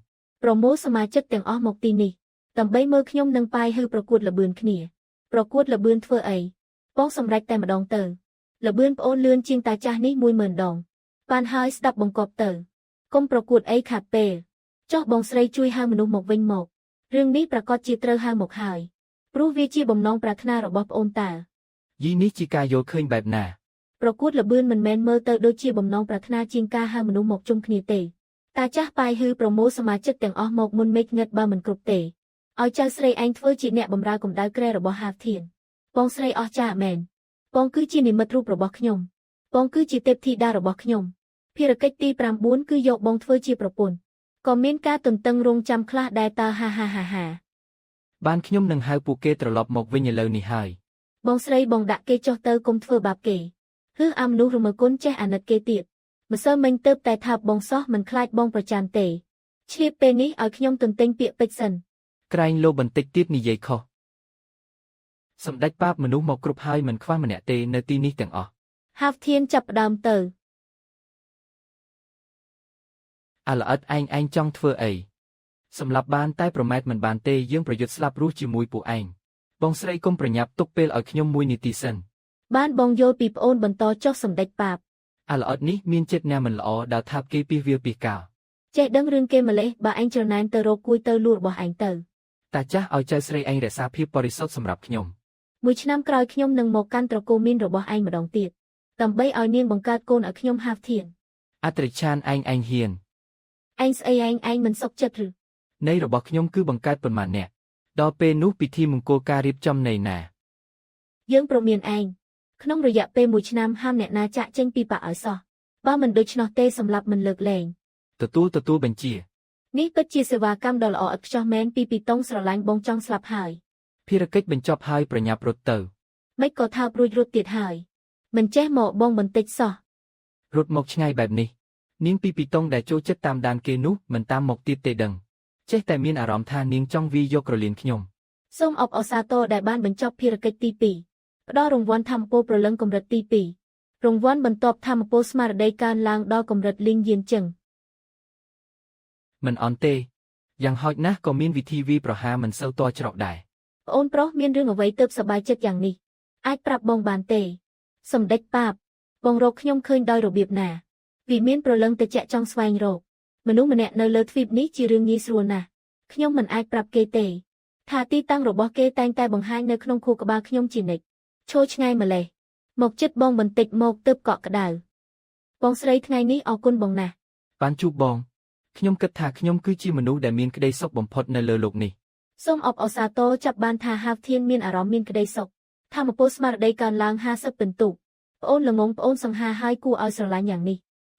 ប្រមូលសមាជិកទាំងអស់មកទីនេះដើម្បីមើលខ្ញុំនឹងប៉ាយហឺប្រកួតល្បឿនគ្នាប្រកួតល្បឿនធ្វើអីបងសម្រេចតែម្ដងទៅល្បឿនប្អូនលឿនជាងតាចាស់នេះ10000 ដងបានហើយស្ដាប់បង្កប់ទៅកុំប្រកួតអីខាត់ពេលចុះបងស្រីជួយហៅមនុស្សមកវិញមករឿងនេះប្រកាសជាត្រូវហៅមកហើយព្រោះវាជាបំណងប្រាថ្នារបស់ប្អូនតា យីនេះជាការយល់ឃើញបែបណា ប្រកួតល្បឿនមិនមែនមើលទៅដូចជាបំណងប្រាថ្នាជាងការហៅមនុស្សមកជុំគ្នាទេតាចាស់ប៉ាយហឺប្រមូលសមាជិកទាំងអស់មកមុនមេឃងឹតបើមិនគ្រប់ទេឲ្យចៅស្រីឯងធ្វើជាអ្នកបម្រើកម្ដៅក្រែរបស់ហាវធានបងស្រីអស់ចាមែនបងគឺជានិមិត្តរូបរបស់ខ្ញុំបងគឺជាទេពធីតារបស់ខ្ញុំភារកិច្ចទី9គឺយកបងធ្វើជាប្រពន្ធក៏មានការទន្ទឹងរង់ចាំខ្លះដែរតើហា បានខ្ញុំនឹងហៅពួកគេត្រឡប់មកវិញឥឡូវនេះហើយ បងស្រីបងដាក់គេចុះទៅកុំធ្វើបាបគេហឺអាមនុស្សរមើគុណចេះអាណិតគេទៀតម្សិលមិញទៅតែថាបងសោះមិនខ្លាចបងប្រច័ណ្ឌទេឆ្លៀតពេលនេះឲ្យខ្ញុំទន្ទិញពាក្យពេចន៍សិន ក្រែងលោបន្តិចទៀតនិយាយខុសសម្ដេចប៉ាបមនុស្សមកគ្រប់ហើយមិនខ្វះម្នាក់ទេនៅទីនេះទាំងអស់ ហាវធានចាប់ផ្ដើមទៅ អាល្អិតឯងចង់ធ្វើអីសម្រាប់បានតែប្រម៉ែតមិនបានទេយើងប្រយុទ្ធស្លាប់រស់ជាមួយពួកឯងបងស្រីកុំប្រញាប់ទុកពេលឲ្យខ្ញុំ1នាទីសិន បានបងយល់ពីប្អូនបន្តចុះសម្ដេចប៉ាប អាល្អិតនេះមានចិត្តណាមិនល្អដែលថាបគេពីវាពីកោ ចេះដឹងរឿងគេម្លេះបើឯងច្រណែនទៅរកគួយទៅលួរបស់ឯងទៅ តាចាស់ឲ្យចៅស្រីឯងរក្សាភាពបរិសុទ្ធសម្រាប់ខ្ញុំ មួយឆ្នាំក្រោយខ្ញុំនឹងមកកាន់ត្រកូលមីនរបស់ឯងម្ដងទៀតដើម្បីឲ្យនាងបង្កើតកូនឲ្យខ្ញុំហាវធាន អត្រិឆានឯងហ៊ាន ឯងស្អីឯងមិនសុខចិត្តឬ នៃរបស់ខ្ញុំគឺបង្កើតប៉ុន្មានអ្នកដល់ពេលនោះពិធីមង្គលការរៀបចំនៃណា យើងប្រមានឯងក្នុងរយៈពេល1ឆ្នាំហាមអ្នកណាចាក់ចេញពីបាក់ឲ្យសោះបើមិនដូច្នោះទេសម្រាប់មិនលើកលែង ទទួលបញ្ជា នេះពិតជាសេវាកម្មដ៏ល្អឥតខ្ចោះមែនពីពីតុងស្រឡាញ់បងចង់ស្លាប់ហើយ ភារកិច្ចបញ្ចប់ហើយប្រញាប់រត់ទៅ មិនក៏ថើបរួចរត់ទៀតហើយមិនចេះមកបងបន្តិចសោះ រត់មកឆ្ងាយបែបនេះនាងពីពីតុងដែលចូលចិត្តតាមដានគេនោះមិនតាមមកទៀតទេដឹងចេះតែមានអារម្មណ៍ថានាងចង់វាយកក្រលៀនខ្ញុំ សូមអបអរសាទរដែលបានបញ្ចប់ភារកិច្ចទី2ផ្ដល់រង្វាន់ធម្មពលប្រលឹងកម្រិតទី2រង្វាន់បន្ទាប់ធម្មពលស្មារតីកើនឡើងដល់កម្រិតលីងយានជឹង មិនអន់ទេយ៉ាងហោចណាស់ក៏មានវិធីវាប្រហារមិនសូវតច្រកដែរ ប្អូនប្រុសមានរឿងអ្វីទើបសប្បាយចិត្តយ៉ាងនេះអាចប្រាប់បងបានទេសម្ដេចប៉ាបបងរកខ្ញុំឃើញដោយរបៀបណាវិមានប្រលឹងតិចចង់ស្វែងរកមនុស្សម្នាក់នៅលើទ្វីបនេះជារឿងងាយស្រួលណាស់ខ្ញុំមិនអាចប្រាប់គេទេថាទីតាំងរបស់គេតែងតែបង្ហាញនៅក្នុងខួរក្បាលខ្ញុំជានិច្ចឈរឆ្ងាយម្លេះមកចិត្តបងបន្តិចមកទើបកក់ក្ដៅបងស្រីថ្ងៃនេះអរគុណបងណាស់ បានជួបបងខ្ញុំគិតថាខ្ញុំគឺជាមនុស្សដែលមានក្តីសុខបំផុតនៅលើโลกនេះ សូមអបអរសាទរចាប់បានថាហាវធានមានអារម្មណ៍មានក្តីសុខធម្មពលស្មារតីកើនឡើង50ពិន្ទុប្អូនល្ងងប្អូនសង្ហាហើយគួរឲ្យស្រឡាញ់យ៉ាងនេះ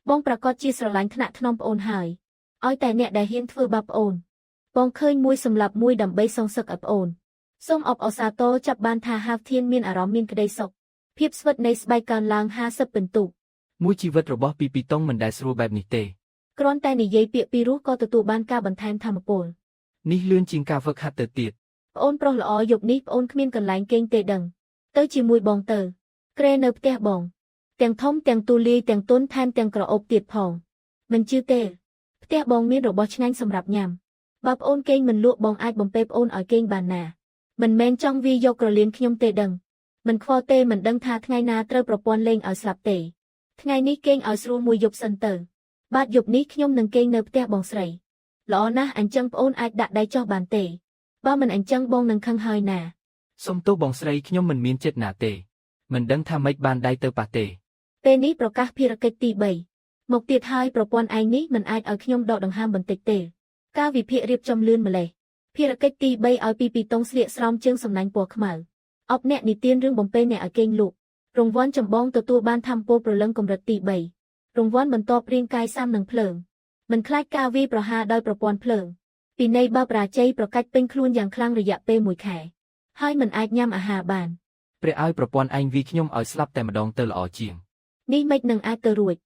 បងប្រកាសជាស្រឡាញ់ថ្នាក់ថ្នមប្អូនហើយឲ្យតែអ្នកដែលហ៊ានធ្វើបាបប្អូនបងឃើញមួយសម្រាប់មួយដើម្បីសងសឹកឲ្យប្អូនសូមអបអរសាទរចាប់បានថាហាវធានមានអារម្មណ៍មានក្តីសុខភាពស្វិតនៃស្បែកកើនឡើង50ពិន្ទុ មួយជីវិតរបស់ពីពីតុងមិនដែលស្រួលបែបនេះទេ គ្រាន់តែនិយាយពាក្យពីរោះក៏ទទួលបានការបន្ថែមធម្មពល នេះលឿនជាងការហ្វឹកហាត់ទៅទៀត ប្អូនប្រុសល្អយប់នេះប្អូនគ្មានកន្លែងគេងទេដឹងទៅជាមួយបងទៅក្រែនៅផ្ទះបងទាំងធំទាំងទូលាយទាំងទន់ថែមទាំងក្រអូបទៀតផងមិនជឿទេផ្ទះបងមានរបស់ឆ្ងាញ់សម្រាប់ញ៉ាំបើប្អូនគេងមិនលក់បងអាចបំពេប្អូនឲ្យគេងបានណាមិនមែនចង់វាយកក្រលៀនខ្ញុំទេដឹងមិនខ្វល់ទេមិនដឹងថាថ្ងៃណាត្រូវប្រពន្ធលេងឲ្យស្លាប់ទេថ្ងៃនេះគេងឲ្យស្រួលមួយយប់សិនទៅបាទយប់នេះខ្ញុំនឹងគេងនៅផ្ទះបងស្រីល្អណាស់អញ្ចឹងប្អូនអាចដាក់ដៃចុះបានទេបើមិនអញ្ចឹងបងនឹងខឹងហើយណា សុំទោសបងស្រីខ្ញុំមិនមានចិត្តណាទេមិនដឹងថាម៉េចបានដៃទៅប៉ះទេ ពេលនេះប្រកាសភារកិច្ចទី3មកទៀតហើយប្រព័ន្ធឯងនេះមិនអាចឲ្យខ្ញុំដកដង្ហើមបន្តិចទេការវិភាគរៀបចំលឿនម្លេះភារកិច្ចទី3ឲ្យពីពីតុងស្លៀកស្រោមជើងសំណាញ់ពណ៌ខ្មៅអបអ្នកនិទានរឿងបំពេអ្នកឲ្យគេងលក់រង្វាន់ចម្បងទទួលបានធម្មពលប្រលឹងកម្រិតទី3រង្វាន់បន្ទាប់រាងកាយសាមនឹងភ្លើងមិនខ្លាចការវាយប្រហារដោយប្រព័ន្ធភ្លើងពីនៃបើប្រាជ័យប្រកាច់ពេញខ្លួនយ៉ាងខ្លាំងរយៈពេល1ខែហើយមិនអាចញ៉ាំអាហារបាន ព្រះឲ្យប្រព័ន្ធឯងវាខ្ញុំឲ្យស្លាប់តែម្ដងទៅល្អជាង នេះមិននឹងអាចទៅរួច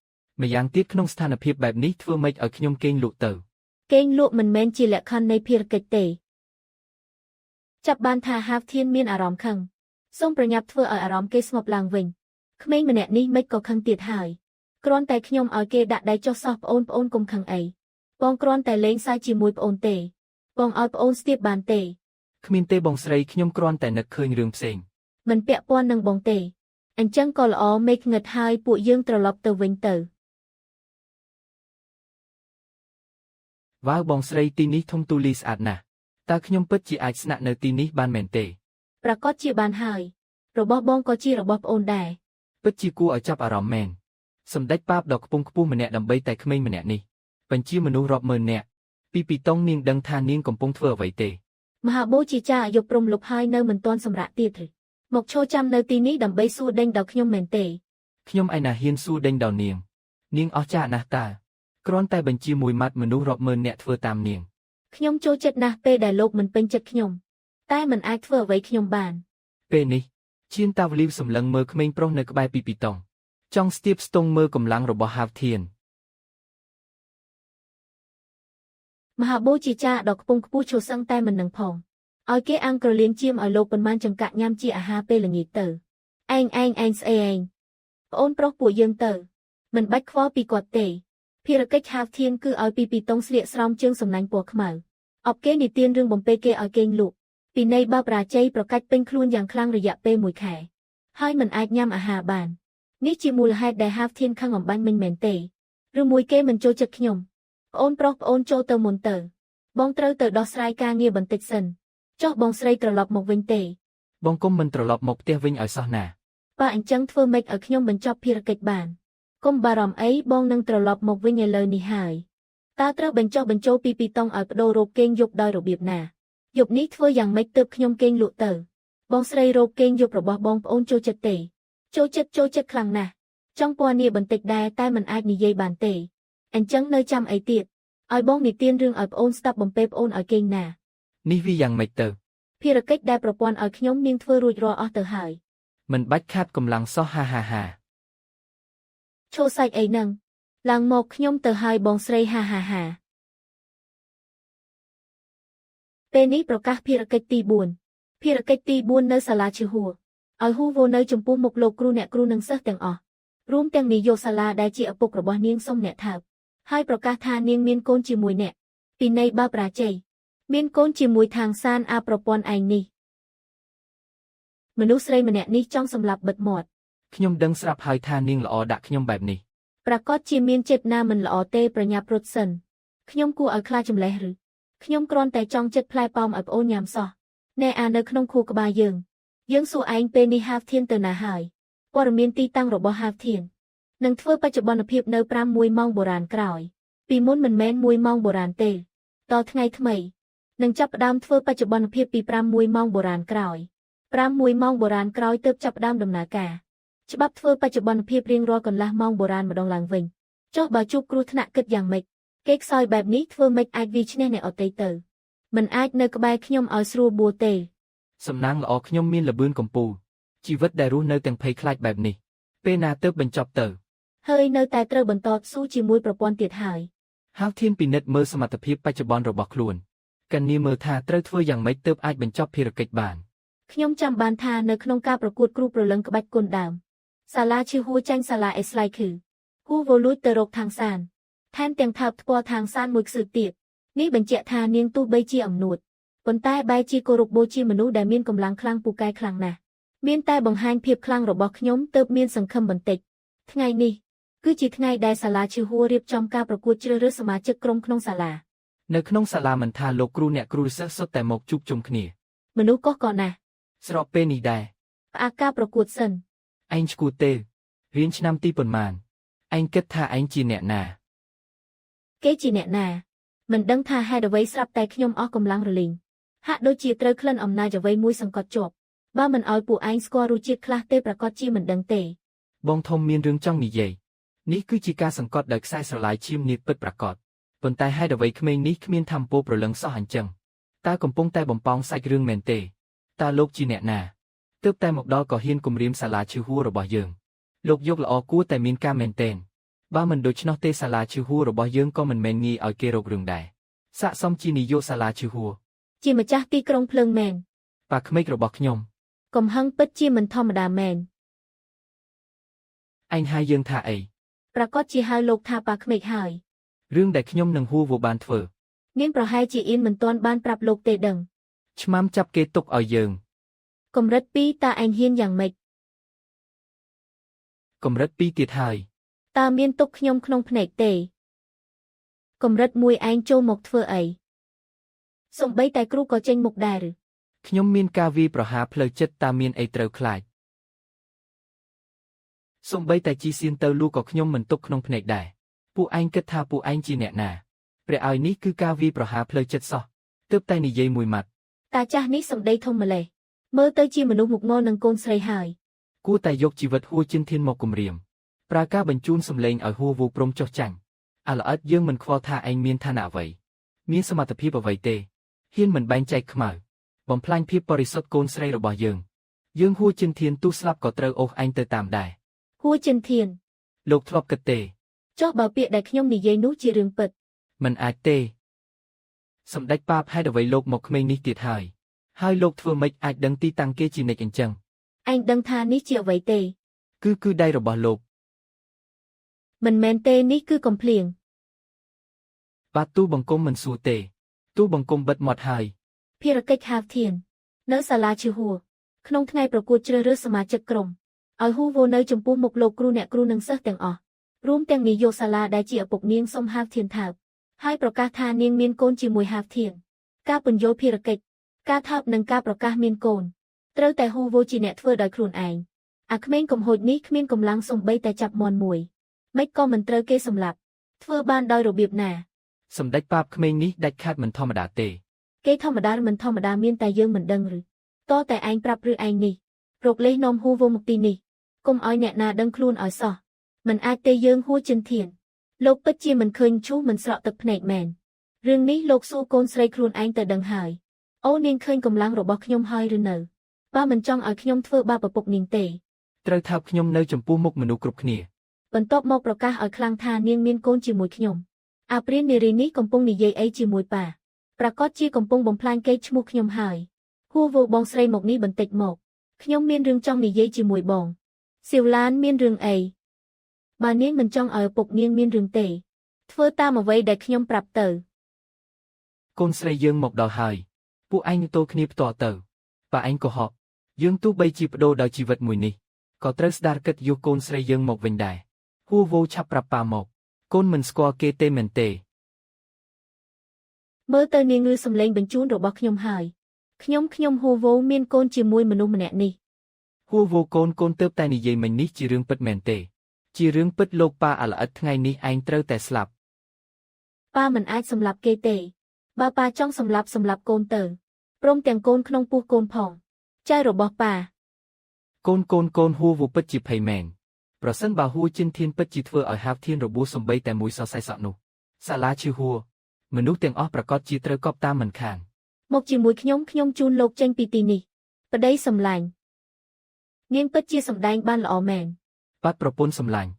ម្ យ៉ាងទៀតក្នុងស្ថានភាពបែបនេះធ្វើម៉េចឲ្យខ្ញុំគេងលក់ទៅ គេងលក់មិនមែនជាលក្ខខណ្ឌនៃភារកិច្ចទេចាប់បានថាហាវធានមានអារម្មណ៍ខឹង សូមប្រញាប់ធ្វើឲ្យអារម្មណ៍គេស្ងប់ឡើងវិញក្មេងម្នាក់នេះមិនក៏ខឹងទៀតហើយគ្រាន់តែខ្ញុំឲ្យគេដាក់ដៃចុះសោះប្អូនកុំខឹងអីបងគ្រាន់តែលេងសើចជាមួយប្អូនទេបងឲ្យប្អូនស្ទាបបានទេគ្មានទេបងស្រីខ្ញុំគ្រាន់តែនឹកឃើញរឿងផ្សេងមិនពាក់ព័ន្ធនឹងបងទេអញ្ចឹងក៏ល្អមេឃងឹតហើយពួកយើងត្រឡប់ទៅវិញទៅវ៉ាវបងស្រីទីនេះធំទូលីស្អាតណាស់តើខ្ញុំពិតជាអាចស្នាក់នៅទីនេះបានមែនទេប្រកាសជាបានហើយរបស់បងក៏ជារបស់ប្អូនដែរពិតជាគួរឲ្យចាប់អារម្មណ៍មែនសម្ដេចប៉ាបដ៏ខ្ពង់ខ្ពស់ម្នាក់ដើម្បីតែក្មេងម្នាក់នេះបញ្ជាមនុស្សរាប់ម៉ឺននាក់ពីពីតុងនាងដឹងថានាងកំពុងធ្វើអ្វីទេមហាបូជាចារ្យអាយុព្រំលុបហើយនៅមិនទាន់សម្រាកទៀតឬមកឈរចាំនៅទីនេះដើម្បីសួរដេញដល់ខ្ញុំមែនទេខ្ញុំឯណាហ៊ានសួរដេញដល់នាងអស់ចាស់ណាស់តើគ្រាន់តែបញ្ជាមួយម៉ាត់មនុស្សរាប់ម៉ឺននាក់ធ្វើតាមនាងខ្ញុំចូលចិត្តណាស់ពេលដែលលោកមិនពេញចិត្តខ្ញុំតែមិនអាចធ្វើអ្វីខ្ញុំបានពេលនេះឈៀនតាវលីវសម្លឹងមើលក្មេងប្រុសនៅក្បែរពីពីតុងចង់ស្ទាបស្ទង់មើលកម្លាំងរបស់ហាវធៀនមហាបូជាចារ្យដ៏ខ្ពង់ខ្ពស់ឈរសឹងតែមិននឹងផងឲ្យគេអាំងក្រលៀងជៀមឲ្យលោកប៉ុន្មានចង្កាក់ញ៉ាំជាអាហារពេលល្ងាចទៅឯងស្អីឯងប្អូនប្រុសពួកយើងទៅមិនបាច់ខ្វល់ពីគាត់ទេភារកិច្ចហាវធៀនគឺឲ្យពីតុងស្លៀកស្រោមជើងសំណាញ់ពណ៌ខ្មៅអបគេនិទានរឿងបំពេគេឲ្យគេងលក់ពីនៃបើប្រាជ័យប្រកាច់ពេញខ្លួនយ៉ាងខ្លាំងរយៈពេល1ខែហើយមិនអាចញ៉ាំអាហារបាននេះជាមូលហេតុដែលហាវធៀនខឹងអំបញ្ញមិញមែនទេឬមួយគេមិនចូលចិត្តខ្ញុំប្អូនប្រុសប្អូនចូលទៅមុនទៅបងត្រូវទៅដោះស្រាយការងារបន្តិចសិនចុះបងស្រីត្រឡប់មកវិញទេបងគុំមិនត្រឡប់មកផ្ទះវិញឲ្យសោះណាបើអញ្ចឹងធ្វើម៉េចឲ្យខ្ញុំបញ្ចប់ភារកិច្ចបានកុំបារម្ភអីបងនឹងត្រឡប់មកវិញឥឡូវនេះហើយតើត្រូវបញ្ចុះបញ្ចូលពីពីតុងឲ្យបដូររោគគេងយប់ដោយរបៀបណាយប់នេះធ្វើយ៉ាងម៉េចទើបខ្ញុំគេងលក់ទៅបងស្រីរោគគេងយប់របស់បងប្អូនចូលចិត្តទេចូលចិត្តខ្លាំងណាស់ចង់ពណ៌នាបន្តិចដែរតែមិនអាចនិយាយបានទេអញ្ចឹងនៅចាំអីទៀតឲ្យបងនិទានរឿងឲ្យប្អូនស្ដាប់បំពេប្អូនឲ្យគេងណានេះវាយ៉ាងម៉េចទៅភារកិច្ចដែលប្រព័ន្ធឲ្យខ្ញុំនាងធ្វើរួចរាល់អស់ទៅហើយមិនបាច់ខាតកម្លាំងសោះហាឈោសាច់អីហ្នឹងឡើងមកខ្ញុំទៅហើយបងស្រីហាពេលនេះប្រកាសភារកិច្ចទី4ភារកិច្ចទី4នៅសាលាឈឺហួរឲ្យហ៊ូវនៅចំពោះមុខលោកគ្រូអ្នកគ្រូនិងសិស្សទាំងអស់រួមទាំងនាយកសាលាដែលជាឪពុករបស់នាងសុំអ្នកថើបហើយប្រកាសថានាងមានកូនជាមួយអ្នកពីនៃបើប្រាជ័យមានកូនជាមួយທາງសានអាប្រព័ន្ធឯងនេះមនុស្សស្រីម្នាក់នេះចង់សម្លាប់បិទមាត់ខ្ញុំដឹងស្រាប់ហើយថានាងល្អដាក់ខ្ញុំបែបនេះប្រកាសជាមានចិត្តណាមិនល្អទេប្រញាប់រត់សិនខ្ញុំគួរឲ្យខ្លាចចម្លេះឬខ្ញុំគ្រាន់តែចង់ចិត្តផ្លែប៉ោមឲ្យប្អូនញ៉ាំសោះណែអានៅក្នុងខួរក្បាលយើងសួរឯងពេលនេះហាវធៀនទៅណាហើយព័ត៌មានទីតាំងរបស់ហាវធៀននឹងធ្វើបច្ចុប្បន្នភាពនៅ5 ម៉ោងបុរាណក្រោយពីមុនមិនមែន1 ម៉ោងបុរាណទេតថ្ងៃថ្មីនឹងចាប់ផ្ដើមធ្វើបច្ចុប្បន្នភាពពី5 ម៉ោងបុរាណក្រោយ5 ម៉ោងបុរាណក្រោយទើបចាប់ផ្ដើមដំណើរការច្បាប់ធ្វើបច្ចុប្បន្នភាពរៀងរាល់កន្លះម៉ោងបុរាណម្ដងឡើងវិញចុះបើជួបគ្រោះថ្នាក់គិតយ៉ាងម៉េចគេខ្សោយបែបនេះធ្វើម៉េចអាចវាឈ្នះអ្នកអតីទៅមិនអាចនៅក្បែរខ្ញុំឲ្យស្រួលបួលទេសំណាងល្អខ្ញុំមានលបឿនកំពូលជីវិតដែលរស់នៅទាំងភ័យខ្លាចបែបនេះពេលណាទើបបញ្ចប់ទៅហើយនៅតែត្រូវបន្តស៊ូជាមួយប្រព័ន្ធទៀតហើយហាវធៀនពិនិត្យមើលសមត្ថភាពបច្ចុប្បន្នរបស់ខ្លួនកញ្ញាមើលថាត្រូវធ្វើយ៉ាងម៉េចទើបអាចបញ្ចប់ភារកិច្ចបានខ្ញុំចាំបានថានៅក្នុងការប្រកួតគ្រូប្រឡឹងក្បាច់គុនដើមសាលាឈឺហួរចាញ់សាលាអេស្លៃគឺគូវលួចទៅរកທາງសានថែមទាំងថើបថ្ពាល់ທາງសានមួយខ្សឹកទៀតនេះបញ្ជាក់ថានាងទោះបីជាអំនួតប៉ុន្តែបែរជាគោរពបូជាមនុស្សដែលមានកម្លាំងខ្លាំងពូកែខ្លាំងណាស់មានតែបង្ហាញភាពខ្លាំងរបស់ខ្ញុំទើបមានសង្ឃឹមបន្តិចថ្ងៃនេះគឺជាថ្ងៃដែលសាលាឈឺហួររៀបចំការប្រកួតជ្រើសរើសសមាជិកក្រុមក្នុងសាលានៅក្នុងសាលាមិនថាលោកគ្រូអ្នកគ្រូសិស្សសុទ្ធតែមកជួបជុំគ្នាមនុស្សកុសក៏ណាស់ស្របពេលនេះដែរផ្អាកការប្រកួតសិនឯងឈ្គួតទេរៀនឆ្នាំទីប៉ុន្មានឯងគិតថាឯងជាអ្នកណាគេជាអ្នកណាមិនដឹងថាហេតុអ្វីស្រាប់តែខ្ញុំអស់កម្លាំងរលីងហាក់ដូចជាត្រូវក្លិនអំណាចអ្វីមួយសង្កត់ជាប់បើមិនឲ្យពួកឯងស្គាល់រសជាតិខ្លះទេប្រកាសជាមិនដឹងទេបងធំមានរឿងចង់និយាយនេះគឺជាការសង្កត់ដោយខ្សែស្រឡាយឈាមនាគពិតប្រាកដប៉ុន្តែហេតុអ្វីក្មេងនេះគ្មានធម្មពលប្រលឹងសោះអញ្ចឹងតើកំពុងតែបំពងសាច់រឿងមែនទេតើលោកជាអ្នកណាទើបតែមកដល់ក៏ហ៊ានគំរាមសាលាឈឺហួររបស់យើងលោកយកល្អគួរតែមានការមែនទែនបើមិនដូច្នោះទេសាលាឈឺហួររបស់យើងក៏មិនមែនងាយឲ្យគេរករឿងដែរស័ក្តិសមជានាយកសាលាឈឺហួរជាម្ចាស់ទីក្រុងភ្លើងមែនប៉ាក្មេករបស់ខ្ញុំ កំហឹងពិតជាមិនធម្មតាមែន អញហៅយើងថាអី ប្រកាសជាហៅលោកថាប៉ាក្មេកហើយ រឿងដែលខ្ញុំនឹងហួវបានធ្វើ នាងប្រហែលជាអ៊ីនមិនទាន់បានប្រាប់លោកទេដឹង ឆ្មាំចាប់គេទុកឲ្យយើង កម្រិត2តើអញហ៊ានយ៉ាងម៉េច កម្រិត2ទៀតហើយ តើមានទុកខ្ញុំក្នុងភ្នែកទេ កម្រិត1ឯងចូលមកធ្វើអី សំបីតែគ្រូក៏ចេញមុខដែរឬ ខ្ញុំមានការវាយប្រហារផ្លូវចិត្តតើមានអីត្រូវខ្លាចសំបីតែជីសៀនទៅលូក៏ខ្ញុំមិនទុកក្នុងភ្នែកដែរពួកឯងគិតថាពួកឯងជាអ្នកណាព្រះឲ្យនេះគឺការវាយប្រហារផ្លូវចិត្តសោះទើបតែនិយាយមួយម៉ាត់ តាចាស់នេះសំដីធំម្លេះមើលទៅជាមនុស្សមុខងល់នឹងកូនស្រីហើយ គួរតែយកជីវិតហួជិនធានមកគំរាមប្រើការបញ្ជូនសម្លេងឲ្យហួវព្រមចុះចាញ់អាល្អិតយើងមិនខ្វល់ថាឯងមានឋានៈអ្វីមានសមត្ថភាពអ្វីទេហ៊ានមិនបែងចែកខ្មៅបំផ្លាញភាពបរិសុទ្ធកូនស្រីរបស់យើងហួជិនធានទូស្លាប់ក៏ត្រូវអូសឯងទៅតាមដែរ ហួចិនធាន លោកធ្លាប់គិតទេ ចុះបើពាក្យដែលខ្ញុំនិយាយនោះជារឿងពិត មិនអាចទេសម្ដេចប៉ាបហេតុអ្វីលោកមកក្មេងនេះទៀតហើយលោកធ្វើម៉េចអាចដឹងទីតាំងគេជានិច្ចអញ្ចឹង ឯងដឹងថានេះជាអ្វីទេ គឺដៃរបស់លោក មិនមែនទេនេះគឺកំភ្លៀង បាទទូបង្គំមិនសួរទេទូបង្គំបិទមាត់ហើយ ភារកិច្ចហាវធាន នៅសាលាឈឺហួរក្នុងថ្ងៃប្រកួតជ្រើសរើសសមាជិកក្រុមឲ្យហួរវនៅចំពោះមុខលោកគ្រូអ្នកគ្រូនិងសិស្សទាំងអស់រួមទាំងនាយកសាលាដែលជាឪពុកនាងសុំហាវធានថើបហើយប្រកាសថានាងមានកូនជាមួយហាវធានការពន្យល់ភារកិច្ចការថើបនិងការប្រកាសមានកូនត្រូវតែហួរវជាអ្នកធ្វើដោយខ្លួនឯងអាក្មេងកំហូចនេះគ្មានកម្លាំងសំបីតែចាប់មន់មួយមិនក៏មិនត្រូវគេសម្លាប់ធ្វើបានដោយរបៀបណា សម្ដេចប៉ាបក្មេងនេះដាច់ខាតមិនធម្មតាទេ គេធម្មតាមិនធម្មតាមានតែយើងមិនដឹងឬតតែឯងប្រាប់ឬឯងនេះរកលេសនាំហួរវមកទីនេះកុំឲ្យអ្នកណាដឹងខ្លួនឲ្យសោះមិនអាចទេយើងហួចិនធានលោកពិតជាមិនឃើញឈូសមិនស្រក់ទឹកភ្នែកមែនរឿងនេះលោកសួរកូនស្រីខ្លួនឯងទៅដឹងហើយអូនាងឃើញកម្លាំងរបស់ខ្ញុំហើយឬនៅបើមិនចង់ឲ្យខ្ញុំធ្វើបាបឪពុកនាងទេ ត្រូវថើបខ្ញុំនៅចំពោះមុខមនុស្សគ្រប់គ្នា បន្ទាប់មកប្រកាសឲ្យខ្លាំងថានាងមានកូនជាមួយខ្ញុំអាព្រាននារីនេះកំពុងនិយាយអីជាមួយប៉ាប្រកាសជាកំពុងបំផ្លាញកេរ្តិ៍ឈ្មោះខ្ញុំហើយហួរវបងស្រីមកនេះបន្តិចមកខ្ញុំមានរឿងចង់និយាយជាមួយបងសៀវឡានមានរឿងអីបើនាងមិនចង់ឲ្យឪពុកនាងមានរឿងទេធ្វើតាមអ្វីដែលខ្ញុំប្រាប់ទៅ កូនស្រីយើងមកដល់ហើយពួកឯងទោលគ្នាផ្ទាល់ទៅប៉ាឯងក៏ហប់យើងទោះបីជាបដូរដោយជីវិតមួយនេះក៏ត្រូវស្ដារកិត្តយកកូនស្រីយើងមកវិញដែរហួរវឆាប់ប្រាប់ប៉ាមកកូនមិនស្គាល់គេទេមែនទេ មើលទៅនាងឮសំឡេងបញ្ជូនរបស់ខ្ញុំហើយខ្ញុំហួរវមានកូនជាមួយមនុស្សម្នាក់នេះ ហួរវកូនទើបតែនិយាយមិញនេះជារឿងពិតមែនទេជារឿងពិតលោកប៉ាអាល្អិតថ្ងៃនេះឯងត្រូវតែស្លាប់ ប៉ាមិនអាចសម្លាប់គេទេបើប៉ាចង់សម្លាប់កូនទៅព្រមទាំងកូនក្នុងពោះកូនផងចៅរបស់ប៉ា កូនហួរវពិតជាភ័យមែនប្រសិនបើហួរជិនធានពិតជាធ្វើឲ្យហាវធានរបួសសំបីតែមួយសរសៃសក់នោះសាលាឈឺហួរមនុស្សទាំងអស់ប្រកាសជាត្រូវកប់តាមមិនខាន មកជាមួយខ្ញុំជូនលោកចេញពីទីនេះប្តីសម្លាញ់នាងពិតជាសម្ដែងបានល្អមែន បាត់ប្រពន្ធសម្លាញ់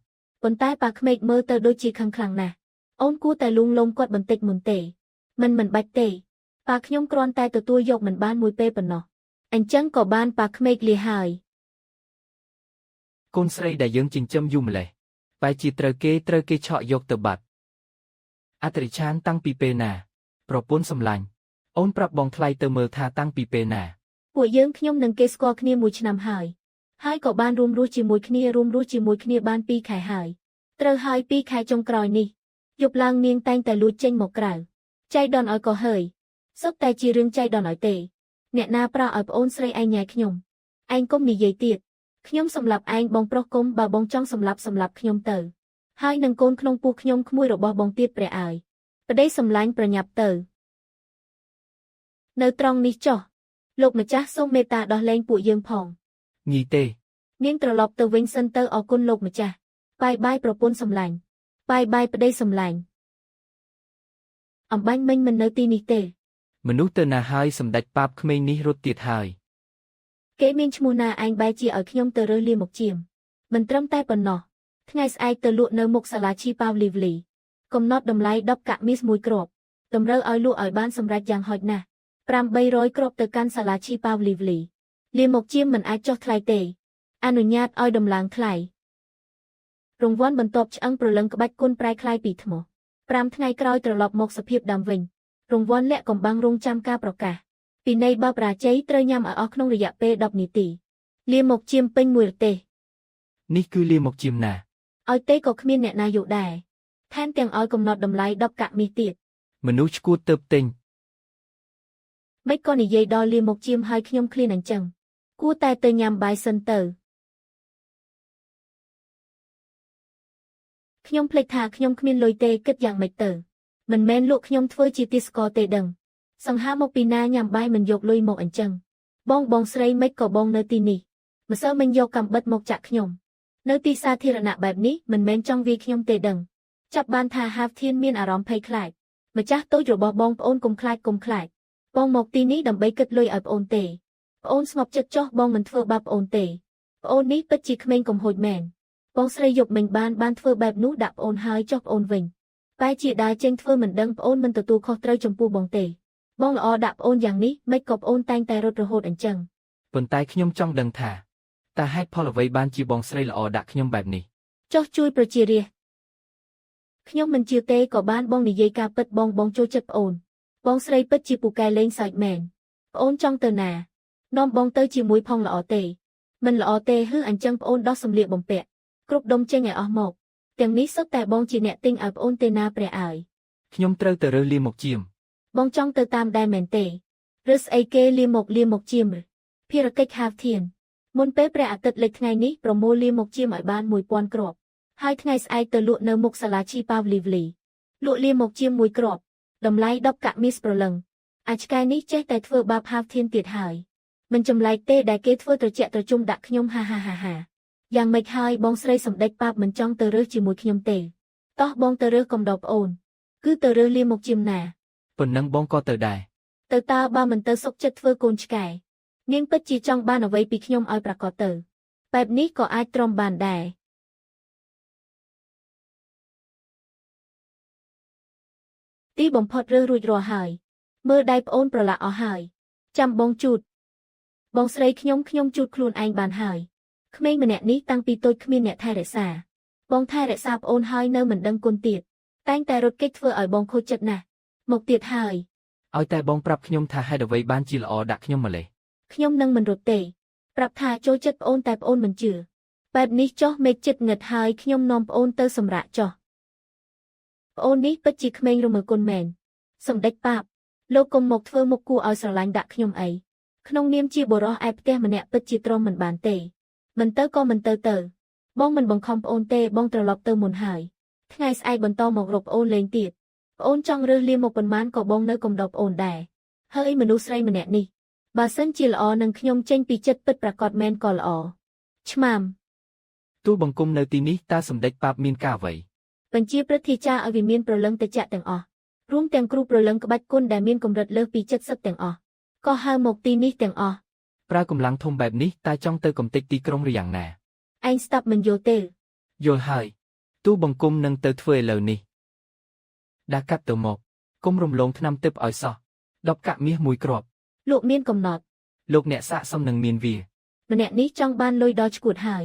ប៉ុន្តែប៉ាក្មេកមើលទៅដូចជាខឹងខ្លាំងណាស់អូនគួរតែលួងលោមគាត់បន្តិចមុនទេមិនបាច់ទេប៉ាខ្ញុំគ្រាន់តែទទួលយកមិនបានមួយពេលប៉ុណ្ណោះអញ្ចឹងក៏បានប៉ាក្មេកលាហើយក ូនស្រីដែលយើងចិញ្ចឹមយូរម្លេះបែរជាត្រូវគេឆក់យកទៅបាត់អត្រិឆានតាំងពីពេលណាប្រពន្ធសម្លាញ់អូនប្រាប់បងថ្លៃទៅមើលថាតាំងពីពេលណា ពួកយើងខ្ញុំនឹងគេស្គាល់គ្នាមួយឆ្នាំហើយក៏បានរួមរស់ជាមួយគ្នាបាន2ខែហើយត្រូវហើយ2ខែចុងក្រោយនេះយប់ឡើងនាងតែងតែលួចចេញមកក្រៅចៃដន្យឲ្យក៏ហើយសុទ្ធតែជារឿងចៃដន្យឲ្យទេអ្នកណាប្រោសឲ្យប្អូនស្រីឯងញ៉ែខ្ញុំឯងកុំនិយាយទៀតខ្ញុំសម្លាប់ឯងបងប្រុសគុំបើបងចង់សម្លាប់ខ្ញុំទៅហើយនឹងកូនក្នុងពោះខ្ញុំក្មួយរបស់បងទៀតព្រះឲ្យប្តីសម្លាញ់ប្រញាប់ទៅនៅត្រង់នេះចុះលោកម្ចាស់សូមមេត្តាដោះលែងពួកយើងផង ញីទេ នាងត្រឡប់ទៅវិញសិនទៅអរគុណលោកម្ចាស់បាយប្រពន្ធសម្លាញ់បាយប្តីសម្លាញ់អំបញ្ញមិញមិននៅទីនេះទេ មនុស្សទៅណាហើយសម្ដេចប៉ាបក្មេងនេះរត់ទៀតហើយ គេមានឈ្មោះណាឯងបែរជាឲ្យខ្ញុំទៅរើសលាមកជាមមិនត្រឹមតែប៉ុណ្ណោះថ្ងៃស្អែកទៅលក់នៅមុខសាលាឈីប៉ាវលីវលីកំណត់តម្លៃ10កាក់មីសមួយគ្រាប់តម្រូវឲ្យលក់ឲ្យបានសម្រេចយ៉ាងហោចណាស់ 800 គ្រាប់ទៅកាន់សាលាឈីប៉ាវលីវលី លាមកជាមមិនអាចចុះថ្លៃទេអនុញ្ញាតឲ្យដំឡើងថ្លៃរង្វាន់បន្ទាប់ឆ្អឹងព្រលឹងក្បាច់គុណប្រែคล้ายពីថ្ម5ថ្ងៃក្រោយត្រឡប់មកសភាពដើមវិញរង្វាន់លាក់កំបាំងរងចាំការប្រកាសពីនៃបើបរាជ័យត្រូវញ៉ាំឲ្យអស់ក្នុងរយៈពេល10នាទីលាមកជាមពេញមួយរទេស នេះគឺលាមកជាមណា ឲ្យទេក៏គ្មានអ្នកណាយកដែរថែមទាំងឲ្យកំណត់តម្លៃ10កាក់មាសទៀត មនុស្សឈួតទៅទិញ មិនក៏និយាយដល់លាមកជាមឲ្យខ្ញុំឃ្លានអញ្ចឹងគួរតែទៅញ៉ាំបាយសិនទៅខ្ញុំភ្លេចថាខ្ញុំគ្មានលុយទេគិតយ៉ាងម៉េចទៅមិនមែនលក់ខ្ញុំធ្វើជាទាសករទេដឹងសង្ហាមកពីណាញ៉ាំបាយមិនយកលុយមកអញ្ចឹងបងស្រីមិនក៏បងនៅទីនេះម្សិលមិញយកកាំបិតមកចាក់ខ្ញុំនៅទីសាធារណៈបែបនេះមិនមែនចង់វាយខ្ញុំទេដឹងចាប់បានថាហាវធានមានអារម្មណ៍ភ័យខ្លាចម្ចាស់តូចរបស់បងប្អូនកុំខ្លាចបងមកទីនេះដើម្បីគិតលុយឲ្យប្អូនទេប្អូនស្ងប់ចិត្តចុះបងមិនធ្វើបាបប្អូនទេប្អូននេះពិតជាក្មេងកំហួចមែនបងស្រីយប់មិញបានធ្វើបែបនោះដាក់ប្អូនហើយចុះប្អូនវិញបែរជាដើរចេញធ្វើមិនដឹងប្អូនមិនទទួលខុសត្រូវចំពោះបងទេបងល្អដាក់ប្អូនយ៉ាងនេះមិនក៏ប្អូនតែងតែរត់រហូតអញ្ចឹង ប៉ុន្តែខ្ញុំចង់ដឹងថាតើហេតុផលអ្វីបានជាបងស្រីល្អដាក់ខ្ញុំបែបនេះ ចុះជួយប្រជារាស្ត្រខ្ញុំមិនជឿទេក៏បានបងនិយាយការពិតបងចូលចិត្តប្អូនបងស្រីពិតជាពូកែលេងសើចមែនប្អូនចង់ទៅណានាំបងទៅជាមួយផងល្អទេមិនល្អទេហឺអញ្ចឹងប្អូនដោះសម្លៀកបំពាក់គ្រប់ដុំចេញឲ្យអស់មកទាំងនេះសុទ្ធតែបងជាអ្នកទិញឲ្យប្អូនទេណាព្រះអើយ ខ្ញុំត្រូវទៅរើសលាមកជាម បងចង់ទៅតាមដែរមែនទេឬស្អីគេលាមកជាមភារកិច្ចហាវធានមុនពេលព្រះអាទិត្យលិចថ្ងៃនេះប្រមូលលាមកជាមឲ្យបាន 1000 គ្រាប់ហើយថ្ងៃស្អែកទៅលក់នៅមុខសាលាឈីប៉ាវលីវលីលក់លាមកជាម1គ្រាប់តម្លៃ10កាក់មាសប្រលឹងអាចឆ្កែនេះចេះតែធ្វើបាបហាវធានទៀតហើយមិនចម្លែកទេដែលគេធ្វើត្រជាក់ត្រជុំដាក់ខ្ញុំហាយ៉ាងម៉េចហើយបងស្រីសម្ដេចប៉ាបមិនចង់ទៅរើសជាមួយខ្ញុំទេតោះបងទៅរើសកំដរប្អូនគឺទៅរើសលាមកជាមណា ប៉ុណ្ណឹងបងក៏ទៅដែរ ទៅតើបើមិនទៅសុកចិត្តធ្វើកូនឆ្កែនាងពិតជាចង់បានអ្វីពីខ្ញុំឲ្យប្រកាសទៅបែបនេះក៏អាចទ្រាំបានដែរទីបំផុតរើសរួចរាល់ហើយមើលដៃប្អូនប្រឡាក់អស់ហើយចាំបងជូតបងស្រីខ្ញុំជូតខ្លួនឯងបានហើយក្មេងម្នាក់នេះតាំងពីតូចគ្មានអ្នកថែរក្សាបងថែរក្សាប្អូនហើយនៅមិនដឹងគុណទៀតតែងតែរត់គេចធ្វើឲ្យបងខូចចិត្តណាស់មកទៀតហើយ ឲ្យតែបងប្រាប់ខ្ញុំថាហេតុអ្វីបានជាល្អដាក់ខ្ញុំម្លេះ ខ្ញុំនឹងមិនរត់ទេប្រាប់ថាចូលចិត្តប្អូនតែប្អូនមិនជឿបែបនេះចុះមេឃចិត្តងឹតហើយខ្ញុំនាំប្អូនទៅសម្រាកចុះប្អូននេះពិតជាក្មេងរមើគុណមែនសម្ដេចប៉ាបលោកកុំមកធ្វើមុខគួរឲ្យស្រឡាញ់ដាក់ខ្ញុំអីក្នុងនាមជាបុរសឯផ្ទះម្នាក់ពិតជាទ្រាំមិនបានទេមិនទៅក៏មិនទៅបងមិនបង្ខំប្អូនទេបងត្រឡប់ទៅមុនហើយថ្ងៃស្អែកបន្តមករកប្អូនលេងទៀតប្អូនចង់រើសលាមកប៉ុន្មានក៏បងនៅកំដរប្អូនដែរហើយមនុស្សស្រីម្នាក់នេះបើសិនជាល្អនឹងខ្ញុំចេញពីចិត្តពិតប្រាកដមែនក៏ល្អឆ្មាំ ទូលបង្គំនៅទីនេះតើសម្ដេចប៉ាបមានការអ្វី បញ្ជាព្រឹទ្ធាចារ្យឲ្យវិមានប្រលឹងតិចទាំងអស់រួមទាំងគ្រូប្រលឹងក្បាច់គុណដែលមានកម្រិតលើសពី70ទាំងអស់ក៏ហៅមកទីនេះទាំងអស់ ប្រើកម្លាំងធំបែបនេះតើចង់ទៅកំទេចទីក្រុងឬយ៉ាងណា ឯងស្ដាប់មិនយល់ទេ យល់ហើយទូលបង្គំនឹងទៅធ្វើឥឡូវនេះដាកាត់ទៅមកគុំរំលងថ្នាំទឹកឲ្យសោះ10កាក់មាស1គ្រាប់ លោកមានកំណត់ លោកអ្នកសាកសមនឹងមានវា ម្នាក់នេះចង់បានលុយដល់ឈួតហើយ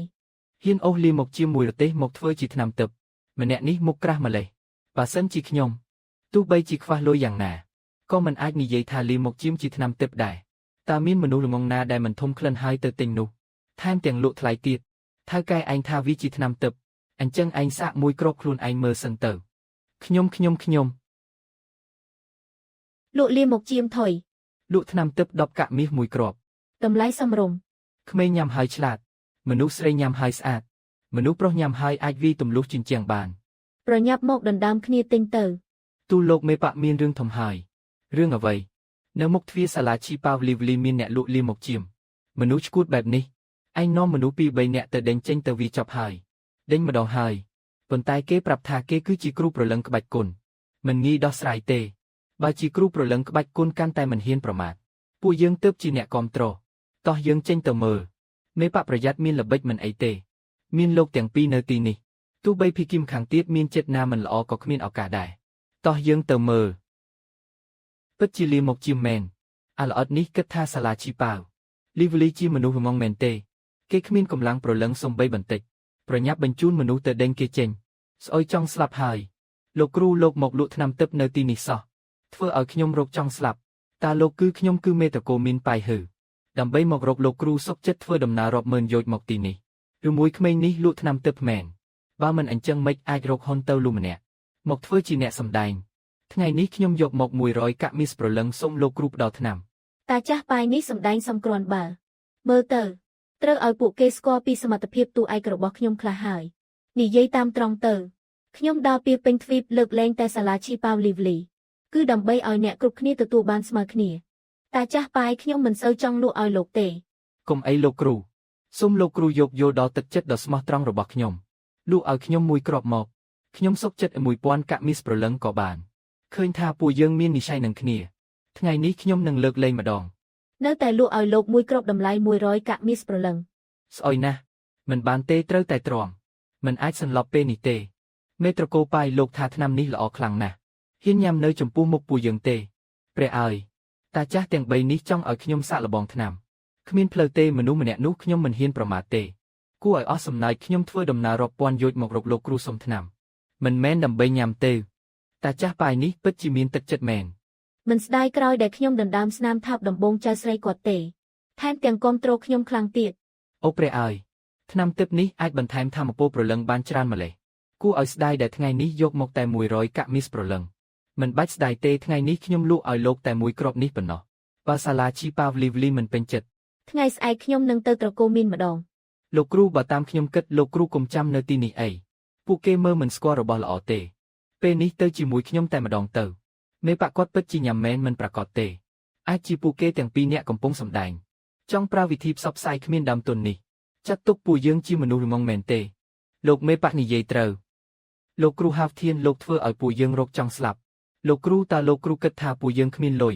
ហ៊ានអូសលាមកជាមួយរទេសមកធ្វើជាថ្នាំទឹកម្នាក់នេះមុខក្រាស់ម្លេះបើសិនជាខ្ញុំទោះបីជាខ្វះលុយយ៉ាងណាក៏មិនអាចនិយាយថាលាមកជាថ្នាំទឹកដែរតើមានមនុស្សល្ងងណាដែលមិនធំក្លិនហើយទៅទិញនោះថែមទាំងលក់ថ្លៃទៀតថៅកែឯងថាវាជាថ្នាំទឹកអញ្ចឹងឯងសាកមួយគ្រាប់ខ្លួនឯងមើលសិនទៅខ្ញុំ លោកលាមកជាថុយ លក់ថ្នាំទឹក10កាក់មាស1គ្រាប់ តម្លៃសមរម្យ ក្មេងញ៉ាំហើយឆ្លាតមនុស្សស្រីញ៉ាំហើយស្អាតមនុស្សប្រុសញ៉ាំហើយអាចវាយទម្លុះជញ្ជាំងបាន ប្រញាប់មកដណ្ដើមគ្នាទិញទៅ ទូលលោកមេប៉ាមានរឿងធំហើយរឿងអ្វីនៅមុខទ្វារសាលាឈីប៉ាវលីវលីមានអ្នកលក់លាមកជាមនុស្សឈួតបែបនេះឯងនាំមនុស្ស2 3នាក់ទៅដេញចេញទៅវាចប់ហើយដេញម្ដងហើយប៉ុន្តែគេប្រាប់ថាគេគឺជាគ្រូប្រលឹងក្បាច់គុណមិនងាយដោះស្រាយទេបើជាគ្រូប្រលឹងក្បាច់គុណកាន់តែមិនហ៊ានប្រមាថពួកយើងទើបជាអ្នកគាំទ្រតោះយើងចេញទៅមើលមេប៉ាប្រយ័ត្នមានល្បិចមិនអីទេមានលោកទាំងពីរនៅទីនេះទោះបីភីគីមខាងទៀតមានចិត្តណាមិនល្អក៏គ្មានឱកាសដែរតោះយើងទៅមើលពិតជាលាមកជាមែនអាល្អិតនេះគិតថាសាលាឈីប៉ាវ លីវលីជាមនុស្សល្ងងមែនទេគេគ្មានកម្លាំងប្រលឹងសំបីបន្តិចប្រញាប់បញ្ជូនមនុស្សទៅដេញគេចេញស្អុយចង់ស្លាប់ហើយលោកគ្រូលោកមកលក់ថ្នាំទឹកនៅទីនេះសោះធ្វើឲ្យខ្ញុំរកចង់ស្លាប់តើលោកគឺខ្ញុំគឺមេតកូមានប៉ៃហឺដើម្បីមករកលោកគ្រូសុកចិត្តធ្វើដំណើររាប់ម៉ឺនយោជន៍មកទីនេះឬមួយក្មេងនេះលក់ថ្នាំទឹកមែនបើមិនអញ្ចឹងមិនអាចរកហ៊ុនទៅលូម្នាក់មកធ្វើជាអ្នកសម្ដែងថ្ងៃនេះខ្ញុំយកមក100កាក់មីសប្រលឹងសូមលោកគ្រូផ្ដល់ថ្នាំ តាចាស់ប៉ាយនេះសម្ដែងសំគ្រាន់បើមើលទៅត្រូវឲ្យពួកគេស្គាល់ពីសមត្ថភាពតួឯករបស់ខ្ញុំខ្លះហើយនិយាយតាមត្រង់ទៅខ្ញុំដើរពីពេញទ្វីបលើកលែងតែសាលាឈីប៉ាវលីវលីគឺដើម្បីឲ្យអ្នកគ្រប់គ្នាទទួលបានស្មើគ្នាតាចាស់ប៉ាយខ្ញុំមិនសូវចង់លក់ឲ្យលោកទេកុំអីលោកគ្រូសូមលោកគ្រូយកយល់ដល់ទឹកចិត្តដ៏ស្មោះត្រង់របស់ខ្ញុំលក់ឲ្យខ្ញុំមួយគ្រាប់មកខ្ញុំសុខចិត្ត1000កាក់មីសប្រលឹងក៏បានឃើញថាពួកយើងមាននិស្ស័យនឹងគ្នាថ្ងៃនេះខ្ញុំនឹងលើកលែងម្ដងនៅតែលក់ឲ្យលោកមួយគ្រាប់តម្លៃ100កាក់មីសប្រលឹងស្អុយណាស់មិនបានទេត្រូវតែទ្រាំមិនអាចសន្លប់ពេលនេះទេមេត្រកូប៉ាយលោកថាថ្នាំនេះល្អខ្លាំងណាស់ហ៊ានញ៉ាំនៅចំពោះមុខពួកយើងទេព្រះអើយតាចាស់ទាំង3នេះចង់ឲ្យខ្ញុំសាកល្បងថ្នាំគ្មានផ្លូវទេមនុស្សម្នាក់នោះខ្ញុំមិនហ៊ានប្រមាថទេគួរឲ្យអស់សំណើចខ្ញុំធ្វើដំណើររាប់ពាន់យោជន៍មករកលោកគ្រូសុំថ្នាំមិនមែនដើម្បីញ៉ាំទេតាចាស់ប៉ាយនេះពិតជាមានទឹកចិត្តមែនមិនស្ដាយក្រោយដែលខ្ញុំដណ្ដើមស្នាមថាបដំបងចៅស្រីគាត់ទេថែមទាំងគាំទ្រខ្ញុំខ្លាំងទៀតអូព្រះអើយថ្នាំទឹកនេះអាចបន្ថែមថាមពលប្រលឹងបានច្រើនម្ល៉េះគួរឲ្យស្ដាយដែលថ្ងៃនេះយកមកតែ100កាក់មីសប្រលឹងមិនបាច់ស្ដាយទេថ្ងៃនេះខ្ញុំលក់ឲ្យលោកតែមួយគ្រាប់នេះប៉ុណ្ណោះបើសាលាឈីប៉ាវលីវលីមិនពេញចិត្តថ្ងៃស្អែកខ្ញុំនឹងទៅត្រកូលមានម្ដងលោកគ្រូបើតាមខ្ញុំគិតលោកគ្រូកុំចាំនៅទីនេះអីពួកគេមើលមិនស្គាល់របស់ល្អទេពេលនេះទៅជាមួយខ្ញុំតែម្ដងទៅមេបកគាត់ពិតជាញ៉ាំមែនមិនប្រកាសទេអាចជាពួកគេទាំងពីរនាក់កំពុងសម្ដែងចង់ប្រើវិធីផ្សព្វផ្សាយគ្មានដើមទុននេះចាត់ទុកពួកយើងជាមនុស្សល្ងងមែនទេលោកមេបកនិយាយត្រូវលោកគ្រូហាវធានលោកធ្វើឲ្យពួកយើងរកចង់ស្លាប់លោកគ្រូតើលោកគ្រូគិតថាពួកយើងគ្មានលុយ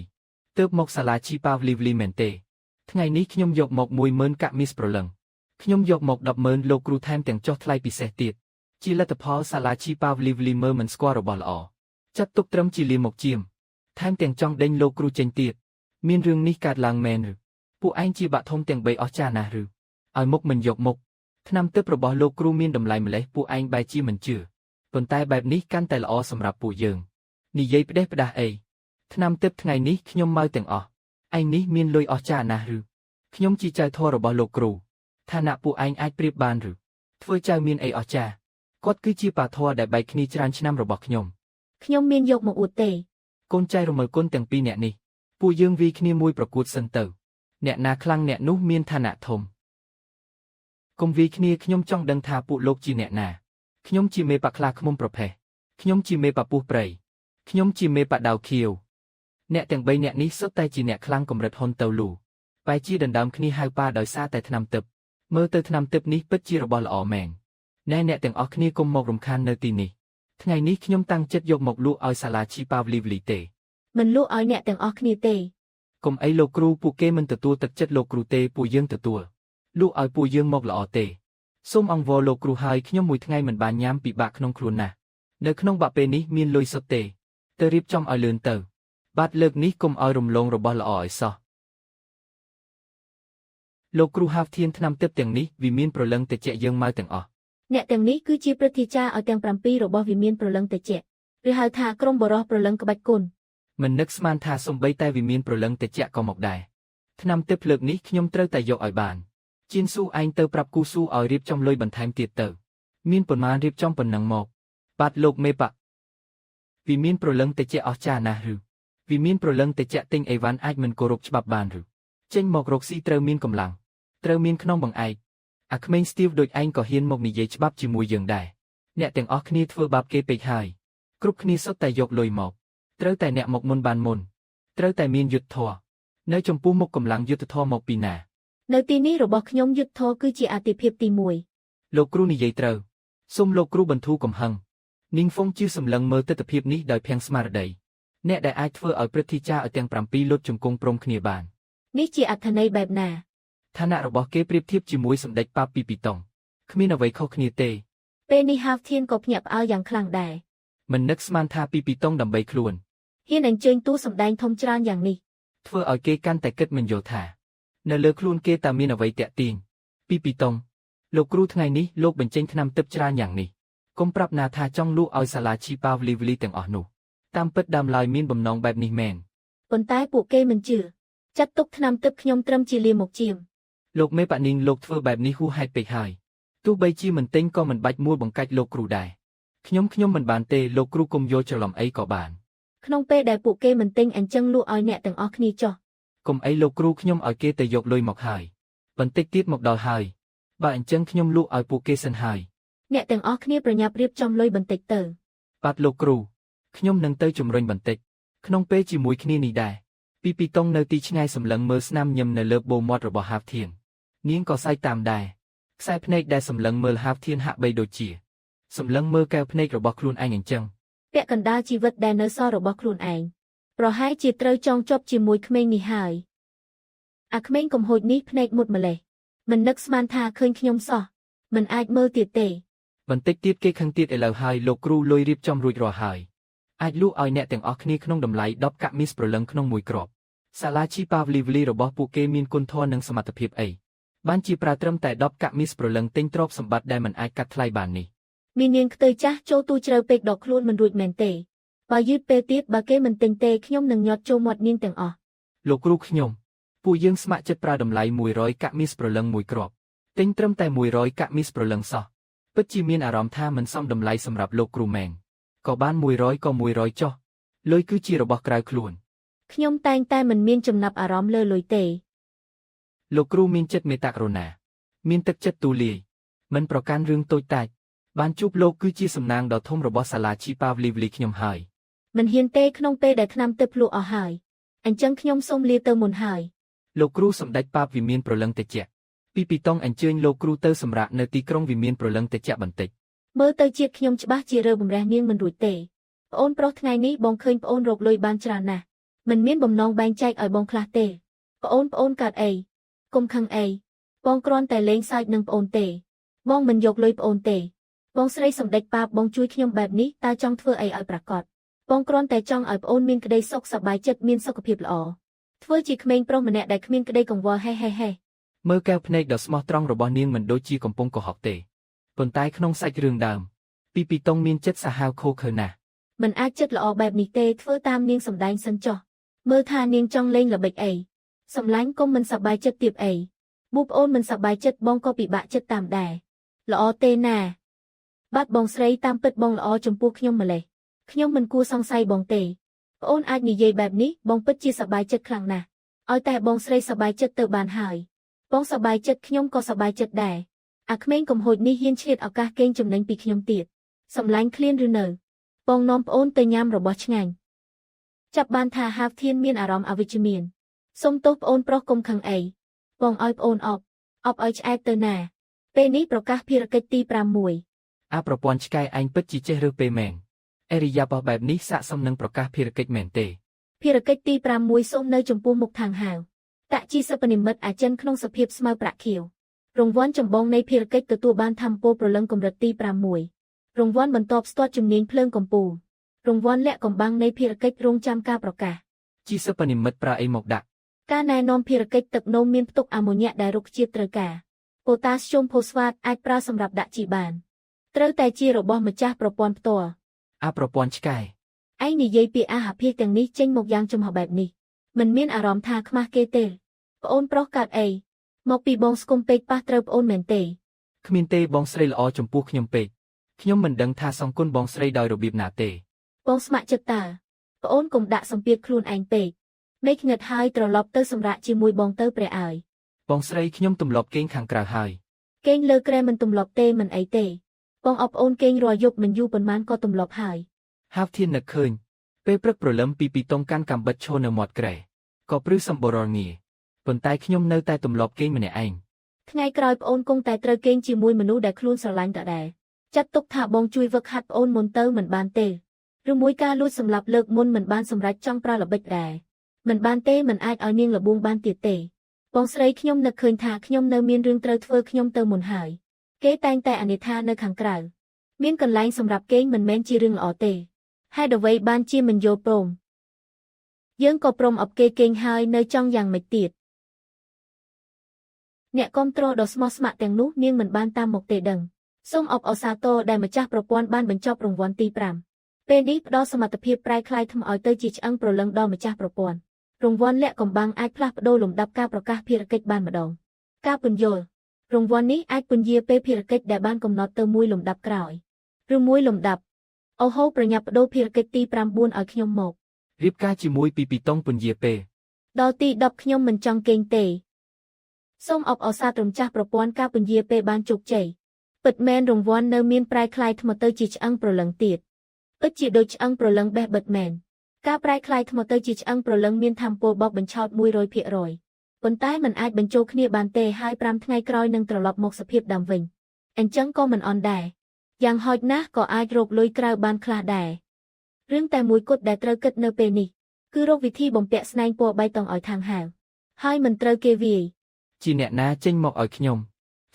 ទើបមកសាលាឈីប៉ាវលីវលីមែនទេថ្ងៃនេះខ្ញុំយកមក10000កាក់មីសប្រលឹងខ្ញុំយកមក100,000លោកគ្រូថែមទាំងចុះថ្លៃពិសេសទៀតជាលទ្ធផលសាលាឈីប៉ាវលីវលីមើលមិនស្គាល់របស់ល្អចាត់ទុកត្រឹមជាលៀមមកជាមថែមទាំងចង់ដេញលោកគ្រូចេញទៀតមានរឿងនេះកើតឡើងមែនឬពួកឯងជាបាក់ធំទាំង3អស់ចាណាស់ឬឲ្យមុខមិនយកមុខថ្នាំទឹករបស់លោកគ្រូមានតម្លៃម្លេះពួកឯងបែរជាមិនជឿប៉ុន្តែបែបនេះកាន់តែល្អសម្រាប់ពួកយើងនិយាយផ្ដេសផ្ដាសអីថ្នាំទឹកថ្ងៃនេះខ្ញុំមកទាំងអស់ឯងនេះមានលុយអស់ចាណាស់ឬខ្ញុំជាចៅធររបស់លោកគ្រូឋានៈពួកឯងអាចប្រៀបបានឬធ្វើចៅមានអីអស់ចាគាត់គឺជាបាធរដែលបែកគ្នាច្រើនឆ្នាំរបស់ខ្ញុំមានយកមកអួតទេកូនចៅរមើលគុណទាំងពីរអ្នកនេះពួកយើងវាយគ្នាមួយប្រកួតសិនទៅអ្នកណាខ្លាំងអ្នកនោះមានឋានៈធំកុំវាយគ្នាខ្ញុំចង់ដឹងថាពួកលោកជាអ្នកណាខ្ញុំជាមេបកខ្លាឃ្មុំប្រភេទខ្ញុំជាមេបពុះព្រៃខ្ញុំជាមេបដាវខៀវអ្នកទាំង3អ្នកនេះសុទ្ធតែជាអ្នកខ្លាំងកម្រិតហ៊ុនទៅលូបែរជាដណ្ដើមគ្នាហៅប៉ាដោយសារតែថ្នាំទឹកមើលទៅថ្នាំទឹកនេះពិតជារបស់ល្អមែនណែអ្នកទាំងអស់គ្នាកុំមករំខាននៅទីនេះថ្ងៃនេះខ្ញុំតាំងចិត្តយកមកលក់ឲ្យសាលាឈីប៉ាវលីវលីទេមិនលក់ឲ្យអ្នកទាំងអស់គ្នាទេកុំអីលោកគ្រូពួកគេមិនទទួលទឹកចិត្តលោកគ្រូទេពួកយើងទទួលលក់ឲ្យពួកយើងមកល្អទេសូមអង្វរលោកគ្រូហើយខ្ញុំមួយថ្ងៃមិនបានញ៉ាំពិបាកក្នុងខ្លួនណាស់នៅក្នុងបាក់ពេលនេះមានលុយសុទ្ធទេទៅរៀបចំឲ្យលឿនទៅបាទលើកនេះកុំឲ្យរំលងរបស់ល្អឲ្យសោះលោកគ្រូហាវធានថ្នាំទឹកទាំងនេះវាមានប្រលឹងតិចយើងមកទាំងអស់អ្នកទាំងនេះគឺជាព្រឹទ្ធាចារ្យឲ្យទាំង7របស់វិមានប្រលឹងតិចឬហៅថាក្រុមបរិះប្រលឹងក្បាច់គុណមិននឹកស្មានថាសំបីតែវិមានប្រលឹងតិចក៏មកដែរថ្នាំទឹកលើកនេះខ្ញុំត្រូវតែយកឲ្យបានជៀនស៊ូឯងទៅប្រាប់គូស៊ូឲ្យរៀបចំលុយបន្ថែមទៀតទៅមានប៉ុន្មានរៀបចំប៉ុណ្ណឹងមកបាទលោកមេបកវិមានប្រលឹងតិចអស់ចាណាស់ឬវិមានប្រលឹងតិចទិញអីវ៉ាន់អាចមិនគោរពច្បាប់បានឬចេញមករកស៊ីត្រូវមានកម្លាំងត្រូវមានក្នុងបង្អែកអាក្មេងស្ទៀវដូចឯងក៏ហ៊ានមកនិយាយច្បាប់ជាមួយយើងដែរអ្នកទាំងអស់គ្នាធ្វើបាបគេពេកហើយគ្រប់គ្នាសុទ្ធតែយកលុយមកត្រូវតែអ្នកមកមុនបានមុនត្រូវតែមានយុទ្ធធម៌នៅចំពោះមុខកម្លាំងយុទ្ធធម៌មកពីណានៅទីនេះរបស់ខ្ញុំយុទ្ធធម៌គឺជាអាទិភាពទី1លោកគ្រូនិយាយត្រូវសូមលោកគ្រូបន្ធូរកំហឹងនាងហ្វុងជឿសម្លឹងមើលទស្សនវិជ្ជានេះដោយភាំងស្មារតីអ្នកដែលអាចធ្វើឲ្យព្រឹទ្ធាចារ្យឲ្យទាំង7លុតជង្គង់ព្រមគ្នាបាននេះជាអត្ថន័យបែបណាឋានៈរបស់គេប្រៀបធៀបជាមួយសម្ដេចប៉ាពីពីតុងគ្មានអ្វីខុសគ្នាទេពេលនេះហាវធានក៏ភ្ញាក់ផ្អើលយ៉ាងខ្លាំងដែរមិននឹកស្មានថាពីពីតុងដើម្បីខ្លួនហ៊ានអញ្ជើញតួសម្ដែងធំច្រើនយ៉ាងនេះធ្វើឲ្យគេកាន់តែគិតមិនយល់ថា នៅលើខ្លួនគេតែមានអ្វីតាក់ទាញពីតង់លោកគ្រូថ្ងៃនេះលោកបញ្ចេញថ្នាំទឹកច្រើនយ៉ាងនេះកុំប្រាប់ណាថាចង់លក់ឲ្យសាលាឈីប៉ាវលីវលីទាំងអស់នោះតាមពិតដើមឡើយមានបំណងបែបនេះមែន ប៉ុន្តែពួកគេមិនជឿចាត់ទុកថ្នាំទឹកខ្ញុំត្រឹមជាលាមកជាម លោកមេប៉ានីងលោកធ្វើបែបនេះហួសហេតុពេកហើយទោះបីជាមិនទិញក៏មិនបាច់មួលបង្កាច់លោកគ្រូដែរខ្ញុំមិនបានទេលោកគ្រូកុំយល់ច្រឡំអីក៏បាន ក្នុងពេលដែលពួកគេមិនទិញអញ្ចឹងលក់ឲ្យអ្នកទាំងអស់គ្នាចុះ កុំអីលោកគ្រូខ្ញុំឲ្យគេទៅយកលុយមកហើយបន្តិចទៀតមកដល់ហើយបើអញ្ចឹងខ្ញុំលក់ឲ្យពួកគេសិនហើយ អ្នកទាំងអស់គ្នាប្រញាប់រៀបចំលុយបន្តិចទៅ បាទលោកគ្រូខ្ញុំនឹងទៅជំរុញបន្តិចក្នុងពេលជាមួយគ្នានេះដែរពីតង់នៅទីឆ្ងាយសម្លឹងមើលស្នាមញឹមនៅលើបូមាត់របស់ហាវធៀងនាងក៏សើចតាមដែរខ្សែភ្នែកដែលសម្លឹងមើលហាវធៀងហាក់បីដូចជាសម្លឹងមើលកែវភ្នែករបស់ខ្លួនឯងអញ្ចឹង ពាក់កណ្ដាលជីវិតដែលនៅសល់របស់ខ្លួនឯងប្រហែលជាត្រូវចងជាប់ជាមួយក្មេងនេះហើយអាក្មេងកំហួចនេះភ្នែកមុតម្លេះមិននឹកស្មានថាឃើញខ្ញុំសោះមិនអាចមើលទៀតទេ បន្តិចទៀតគេខឹងទៀតឥឡូវហើយលោកគ្រូលុយរៀបចំរួចរាល់ហើយអាចលក់ឲ្យអ្នកទាំងអស់គ្នាក្នុងតម្លៃ10កាក់មីសប្រលឹងក្នុងមួយគ្រាប់សាលាឈីប៉ាវលីវលីរបស់ពួកគេមានគុណធម៌និងសមត្ថភាពអីបានជាប្រើត្រឹមតែ10កាក់មីសប្រលឹងទិញទ្រព្យសម្បត្តិដែលមិនអាចកាត់ថ្លៃបាននេះ មាននាងខ្ទើចាស់ចូលទូជ្រៅពេកដកខ្លួនមិនរួចមែនទេបើយឺតពេលទៀតបើគេមិនទិញទេខ្ញុំនឹងញាត់ចូលមាត់នាងទាំងអស់ លោកគ្រូខ្ញុំពួកយើងស្ម័គ្រចិត្តប្រើតម្លៃ100កាក់មីសប្រលឹងមួយគ្រាប់ទិញត្រឹមតែ100កាក់មីសប្រលឹងសោះពិតជាមានអារម្មណ៍ថាមិនសមតម្លៃសម្រាប់លោកគ្រូមែនក៏បាន100ក៏100ចុះលុយគឺជារបស់ក្រៅខ្លួន ខ្ញុំតែងតែមិនមានចំណាប់អារម្មណ៍លើលុយទេ លោកគ្រូមានចិត្តមេត្តាករុណាមានទឹកចិត្តទូលាយមិនប្រកាន់រឿងតូចតាចបានជួបលោកគឺជាសំណាងដ៏ធំរបស់សាលាឈីប៉ាវលីវលីខ្ញុំហើយ មិនហ៊ានទេក្នុងពេលដែលឆ្នាំទឹកភ្លុះអស់ហើយអញ្ចឹងខ្ញុំសូមលាទៅមុនហើយ លោកគ្រូសម្ដេចប៉ាបវិមានប្រលឹងតិចពីតង់អញ្ជើញលោកគ្រូទៅសម្រាកនៅទីក្រុងវិមានប្រលឹងតិចបន្តិច មើលទៅជាតិខ្ញុំច្បាស់ជារើបំរះនាងមិនរួចទេប្អូនប្រុសថ្ងៃនេះបងឃើញប្អូនរកលុយបានច្រើនណាស់មិនមានបំណងបែងចែកឲ្យបងខ្លះទេប្អូនកើតអីកុំខឹងអីបងគ្រាន់តែលេងសើចនឹងប្អូនទេបងមិនយកលុយប្អូនទេបងស្រីសម្ដេចប៉ាបបងជួយខ្ញុំបែបនេះតើចង់ធ្វើអីឲ្យប្រកាសបងគ្រាន់តែចង់ឲ្យប្អូនមានក្តីសុខសប្បាយចិត្តមានសុខភាពល្អធ្វើជាក្មេងប្រុសម្នាក់ដែលគ្មានក្តីកង្វល់ហេមើលកែវភ្នែកដ៏ស្មោះត្រង់របស់នាងមិនដូចជាកំពុងកុហកទេប៉ុន្តែក្នុងសាច់រឿងដើមពីតង់មានចិត្តសាហាវខូខើណាស់ មិនអាចចិត្តល្អបែបនេះទេធ្វើតាមនាងសម្ដែងសិនចុះមើលថានាងចង់លេងល្បិចអីសម្លាញ់កុំមិនសប្បាយចិត្តទៀតអីប៊ូប្អូនមិនសប្បាយចិត្តបងក៏ពិបាកចិត្តតាមដែរល្អទេណាបាទបងស្រីតាមពិតបងល្អចំពោះខ្ញុំម្លេះខ្ញុំមិនគួរសង្ស័យបងទេប្អូនអាចនិយាយបែបនេះបងពិតជាសប្បាយចិត្តខ្លាំងណាស់ឲ្យតែបងស្រីសប្បាយចិត្តទៅបានហើយបងសប្បាយចិត្តខ្ញុំក៏សប្បាយចិត្តដែរអាក្មេងកំហួចនេះហ៊ានឆ្លៀតឱកាសកេងចំណេញពីខ្ញុំទៀតសម្លាញ់ឃ្លានឬនៅបងនាំប្អូនទៅញ៉ាំរបស់ឆ្ងាញ់ចាប់បានថាហាវធៀនមានអារម្មណ៍អវិជ្ជមានសុំទោសប្អូនប្រុសកុំខឹងអីបងឲ្យប្អូនអប់ឲ្យឆ្អែតទៅណាពេលនេះប្រកាសភារកិច្ចទី6 អាប្រព័ន្ធឆ្កែឯងពិតជាចេះរើសពេលមែនអេរិយាបថបែបនេះស័ក្តិសមនឹងប្រកាសភារកិច្ចមែនទេភារកិច្ចទី6សូមនៅចំពោះមុខທາງហៅតជីសពនិមិត្តអាចិនក្នុងសភាពស្មៅប្រាក់ខៀវរង្វាន់ចម្បងនៃភារកិច្ចទទួលបានធម្មពលប្រលឹងកម្រិតទី6រង្វាន់បន្ទាប់ស្ទាត់ជំនាញភ្លើងកំពូលរង្វាន់លាក់កំបាំងនៃភារកិច្ចរងចាំការប្រកាសជីសពនិមិត្តប្រើអីមកដាក់ការណែនាំភារកិច្ចទឹកនោមមានផ្ទុកអាម៉ូញ៉ាដែលរុក្ខជាតិត្រូវការប៉ូតាស្យូមផូស្វាតអាចប្រើសម្រាប់ដាក់ជីបានត្រូវតែជារបស់ម្ចាស់ប្រព័ន្ធផ្ទាល់អាប្រព័ន្ធឆ្កែឯងនិយាយពីអាហារភាសទាំងនេះចេញមកយ៉ាងចំហបែបនេះមិនមានអារម្មណ៍ថាខ្មាស់គេទេប្អូនប្រុសកើតអីមកពីបងស្គមពេកប៉ះត្រូវប្អូនមែនទេគ្មានទេបងស្រីល្អចំពោះខ្ញុំពេកខ្ញុំមិនដឹងថាសងគុណបងស្រីដោយរបៀបណាទេបងស្ម័គ្រចិត្តតើប្អូនកុំដាក់សម្ពាធខ្លួនឯងពេកមេឃងឹតហើយត្រឡប់ទៅសម្រាកជាមួយបងទៅព្រះអើយបងស្រីខ្ញុំទម្លាប់គេងខាងក្រៅហើយគេងលើក្រែមិនទម្លាប់ទេមិនអីទេបងអបប្អូនគេងរាល់យប់មិនយូរប៉ុន្មានក៏ទម្លាប់ហើយហាវធាននឹកឃើញពេលព្រឹកព្រលឹមពីតង់កាន់កាំបិតឈរនៅមាត់ក្រែក៏ព្រឺសម្បូររងាប៉ុន្តែខ្ញុំនៅតែទម្លាប់គេងម្នាក់ឯងថ្ងៃក្រោយប្អូនគង់តែត្រូវគេងជាមួយមនុស្សដែលខ្លួនស្រឡាញ់ដដែលចាត់ទុកថាបងជួយវឹកហាត់ប្អូនមុនទៅមិនបានទេឬមួយការលួចសម្លាប់លើកមុនមិនបានសម្រេចចង់ប្រើល្បិចដែរមិនបានទេមិនអាចឲ្យនាងលបួងបានទៀតទេបងស្រីខ្ញុំនឹកឃើញថាខ្ញុំនៅមានរឿងត្រូវធ្វើខ្ញុំទៅមុនហើយគេតែងតែអានិថានៅខាងក្រៅមានកន្លែងសម្រាប់គេងមិនមែនជារឿងល្អទេហេតុអ្វីបានជាមិនយល់ព្រមយើងក៏ព្រមអបគេគេងហើយនៅចង់យ៉ាងម៉េចទៀត អ្នកគាំទ្រដ៏ស្មោះស្ម័គ្រទាំងនោះនាងមិនបានតាមមកទេដឹងសូមអបអរសាទរដែលម្ចាស់ប្រព័ន្ធបានបញ្ចប់រង្វាន់ទី5ពេលនេះផ្ដល់សមត្ថភាពប្រែក្លាយថ្មឲ្យទៅជាឆ្អឹងព្រលឹងដល់ម្ចាស់ប្រព័ន្ធរង្វាន់លាក់កំបាំងអាចផ្លាស់ប្ដូរលំដាប់ការប្រកាសភារកិច្ចបានម្ដងការពន្យល់រង្វាន់នេះអាចពន្យាពេលភារកិច្ចដែលបានកំណត់ទៅមួយលំដាប់ក្រោយឬមួយលំដាប់អូហូប្រញាប់បដូរភារកិច្ចទី9ឲ្យខ្ញុំមករៀបការជាមួយពីពីតុងពន្យាពេលដល់ទី10ខ្ញុំមិនចង់កេងទេសូមអបអរសាទរម្ចាស់ប្រព័ន្ធការពន្យាពេលបានជោគជ័យពិតមែនរង្វាន់នៅមានប្រែក្លាយថ្មទៅជាឆ្អឹងព្រលឹងទៀតពិតជាដូចឆ្អឹងព្រលឹងបេះបិទមែនការប្រែក្លាយថ្មទៅជាឆ្អឹងព្រលឹងមានថាមពលបោកបញ្ឆោត 100% ប៉ុន្តែมันអាចបញ្ចូលគ្នាបានទេហើយ5ថ្ងៃក្រោយនឹងត្រឡប់មកសភាពដើមវិញអញ្ចឹងក៏មិនអន់ដែរយ៉ាងហោចណាស់ក៏អាចរកលុយក្រៅបានខ្លះដែររឿងតែមួយគត់ដែលត្រូវគិតនៅពេលនេះគឺរកវិធីបំពាក់ស្នែងពណ៌បៃតងឲ្យខាងហៅហើយមិនត្រូវគេវាយជាអ្នកណាចេញមកឲ្យខ្ញុំ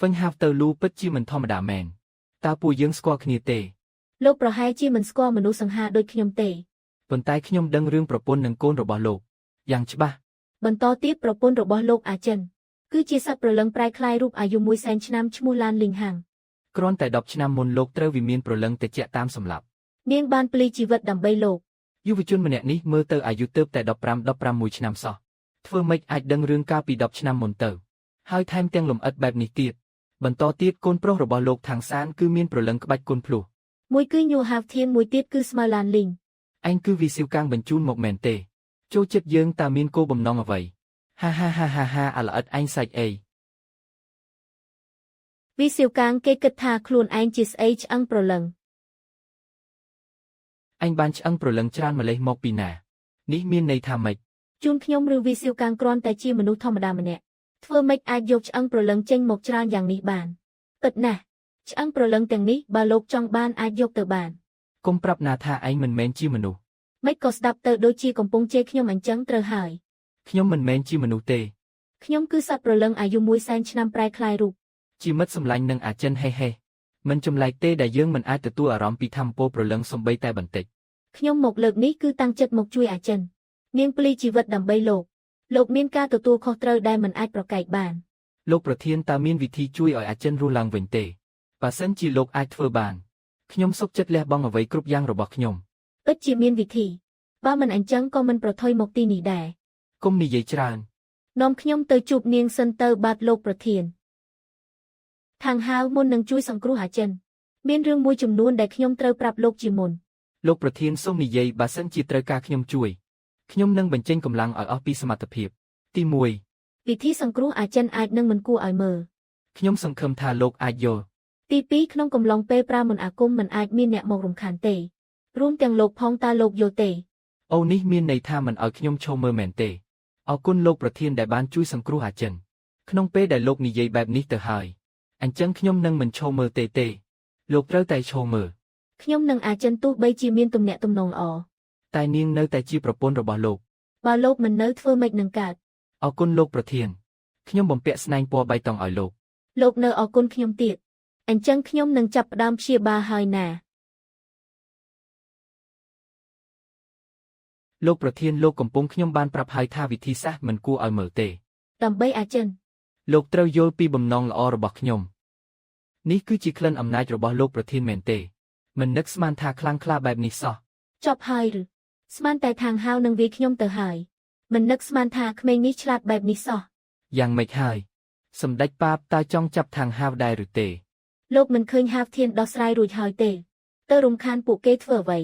វិញហាវទៅលូពិតជាមិនធម្មតាមែនតើពួកយើងស្គាល់គ្នាទេលោកប្រហែលជាមិនស្គាល់មនុស្សសង្ហាដូចខ្ញុំទេប៉ុន្តែខ្ញុំដឹងរឿងប្រពន្ធនិងកូនរបស់លោកយ៉ាងច្បាស់បន្តទៀតប្រពន្ធរបស់លោកអាចិនគឺជាសត្វព្រលឹងប្រែក្លាយរូបអាយុ100,000ឆ្នាំឈ្មោះឡានលីងហាំងគ្រាន់តែ10ឆ្នាំមុនលោកត្រូវវិមានព្រលឹងតិចតាមសម្លាប់នាងបានភ្លីជីវិតដើម្បីលោកយុវជនម្នាក់នេះមើលទៅអាយុទើបតែ15-16ឆ្នាំសោះធ្វើម៉េចអាចដឹងរឿងកាលពី10ឆ្នាំមុនទៅហើយថែមទាំងលំអិតបែបនេះទៀតបន្តទៀតកូនប្រុសរបស់លោកທາງសានគឺមានព្រលឹងក្បាច់គុនភ្លុះមួយគឺញូហាវធៀនមួយទៀតគឺស្មើឡានលីងឯងគឺវីស៊ីវកាំងបញ្ជូនមកមែនទេចូលចិត្តយើងតើមានគោលបំណងអ្វីហាអាល្អិតឯងសាច់អីវីស៊ីវកាំងគេគិតថាខ្លួនឯងជាស្អីឆ្អឹងព្រលឹងអញបានឆ្អឹងព្រលឹងច្រើនម្លេះមកពីណានេះមានន័យថាម៉េចជូនខ្ញុំឬវីស៊ីវកាំងគ្រាន់តែជាមនុស្សធម្មតាម្នាក់ធ្វើម៉េចអាចយកឆ្អឹងព្រលឹងចេញមកច្រើនយ៉ាងនេះបានពិតណាស់ឆ្អឹងព្រលឹងទាំងនេះបើលោកចង់បានអាចយកទៅបានកុំប្រាប់ណាថាឯងមិនមែនជាមនុស្សម៉េចក៏ស្ដាប់ទៅដូចជាកំពុងជេរខ្ញុំអញ្ចឹងត្រូវហើយខ្ញុំមិនមែនជាមនុស្សទេខ្ញុំគឺសត្វព្រលឹងអាយុ100,000ឆ្នាំប្រែក្លាយរូបជាមិត្តសម្លាញ់នឹងអាចិនហេមិនចម្លែកទេដែលយើងមិនអាចទទួលអារម្មណ៍ពីធម្មពលព្រលឹងសំបីតែបន្តិចខ្ញុំមកលើកនេះគឺតាំងចិត្តមកជួយអាចិននាងភ្លីជីវិតដើម្បីលោកមានការទទួលខុសត្រូវដែលមិនអាចប្រកែកបានលោកប្រធានតើមានវិធីជួយឲ្យអាចិនរស់ឡើងវិញទេបើសិនជាលោកអាចធ្វើបានខ្ញុំសុខចិត្តលះបង់អ្វីគ្រប់យ៉ាងរបស់ខ្ញុំពិតជាមានវិធីបើមិនអញ្ចឹងក៏មិនប្រថុយមកទីនេះដែរកុំនិយាយច្រើននាំខ្ញុំទៅជួបនាងសិនទៅបាទលោកប្រធានខាងហៅមុននឹងជួយសង្គ្រោះអាចិនមានរឿងមួយចំនួនដែលខ្ញុំត្រូវប្រាប់លោកជាមុនលោកប្រធានសូមនិយាយបើសិនជាត្រូវការខ្ញុំជួយខ្ញុំនឹងបញ្ចេញកម្លាំងឲ្យអស់ពីសមត្ថភាពទី1វិធីសង្គ្រោះអាចិនអាចនឹងមិនគួរឲ្យមើលខ្ញុំសង្ឃឹមថាលោកអាចយល់ទី2ក្នុងកំឡុងពេលប្រើមន្តអាគមមិនអាចមានអ្នកមករំខានទេរួមទាំងលោកផងតើលោកយល់ទេអូនេះមានន័យថាមិនឲ្យខ្ញុំឈរមើលមែនទេអរគុណលោកប្រធានដែលបានជួយសង្គ្រោះអាចិនក្នុងពេលដែលលោកនិយាយបែបនេះទៅហើយអញ្ចឹងខ្ញុំនឹងមិនឈរមើលទេលោកត្រូវតែឈរមើលខ្ញុំនឹងអាចិនទោះបីជាមានទំនាក់ទំនងល្អតែនាងនៅតែជាប្រពន្ធរបស់លោកបើលោកមិននៅធ្វើម៉េចនឹងកើតអរគុណលោកប្រធានខ្ញុំបំពាក់ស្នែងពណ៌បៃតងឲ្យលោកនៅអរគុណខ្ញុំទៀតអញ្ចឹងខ្ញុំនឹងចាប់ផ្ដើមព្យាបាលហើយណាលោកប្រធានលោកកំពុងខ្ញុំបានប្រាប់ហើយថាវិធីសាស្ត្រមិនគួរឲ្យមើលទេដើម្បីអាចិនលោកត្រូវយល់ពីបំណងល្អរបស់ខ្ញុំនេះគឺជាក្លិនអំណាចរបស់លោកប្រធានមែនទេមិននឹកស្មានថាខ្លាំងក្លាបែបនេះសោះចប់ហើយឬស្មានតែខាងហៅនឹងវាខ្ញុំទៅហើយមិននឹកស្មានថាក្មេងនេះឆ្លាតបែបនេះសោះយ៉ាងម៉េចហើយសម្ដេចប៉ាបតើចង់ចាប់ខាងហៅដែរឬទេលោកមិនឃើញហាវធានដោះស្រាយរួចហើយទេទៅរំខានពួកគេធ្វើអ្វី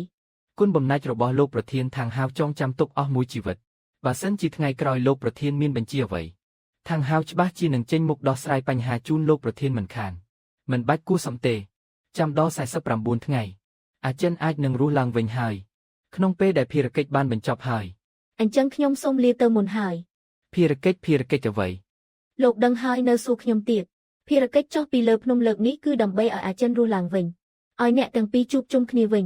គុណបំណាច់របស់លោកប្រធានខាងហៅចងចាំទុកអស់មួយជីវិតបើសិនជាថ្ងៃក្រោយលោកប្រធានមានបញ្ជាអ្វីខាងហៅច្បាស់ជានឹងចេញមុខដោះស្រាយបញ្ហាជូនលោកប្រធានមិនខានមិនបាច់គួរសមទេចាំដល់49ថ្ងៃអាចិនអាចនឹងរស់ឡើងវិញហើយក្នុងពេលដែលភារកិច្ចបានបញ្ចប់ហើយអញ្ចឹងខ្ញុំសូមលាទៅមុនហើយភារកិច្ចអ្វីលោកដឹងហើយនៅសួរខ្ញុំទៀតភារកិច្ចចុះពីលើភ្នំលើកនេះគឺដើម្បីឲ្យអាចិនរស់ឡើងវិញឲ្យអ្នកទាំងពីរជួបជុំគ្នាវិញ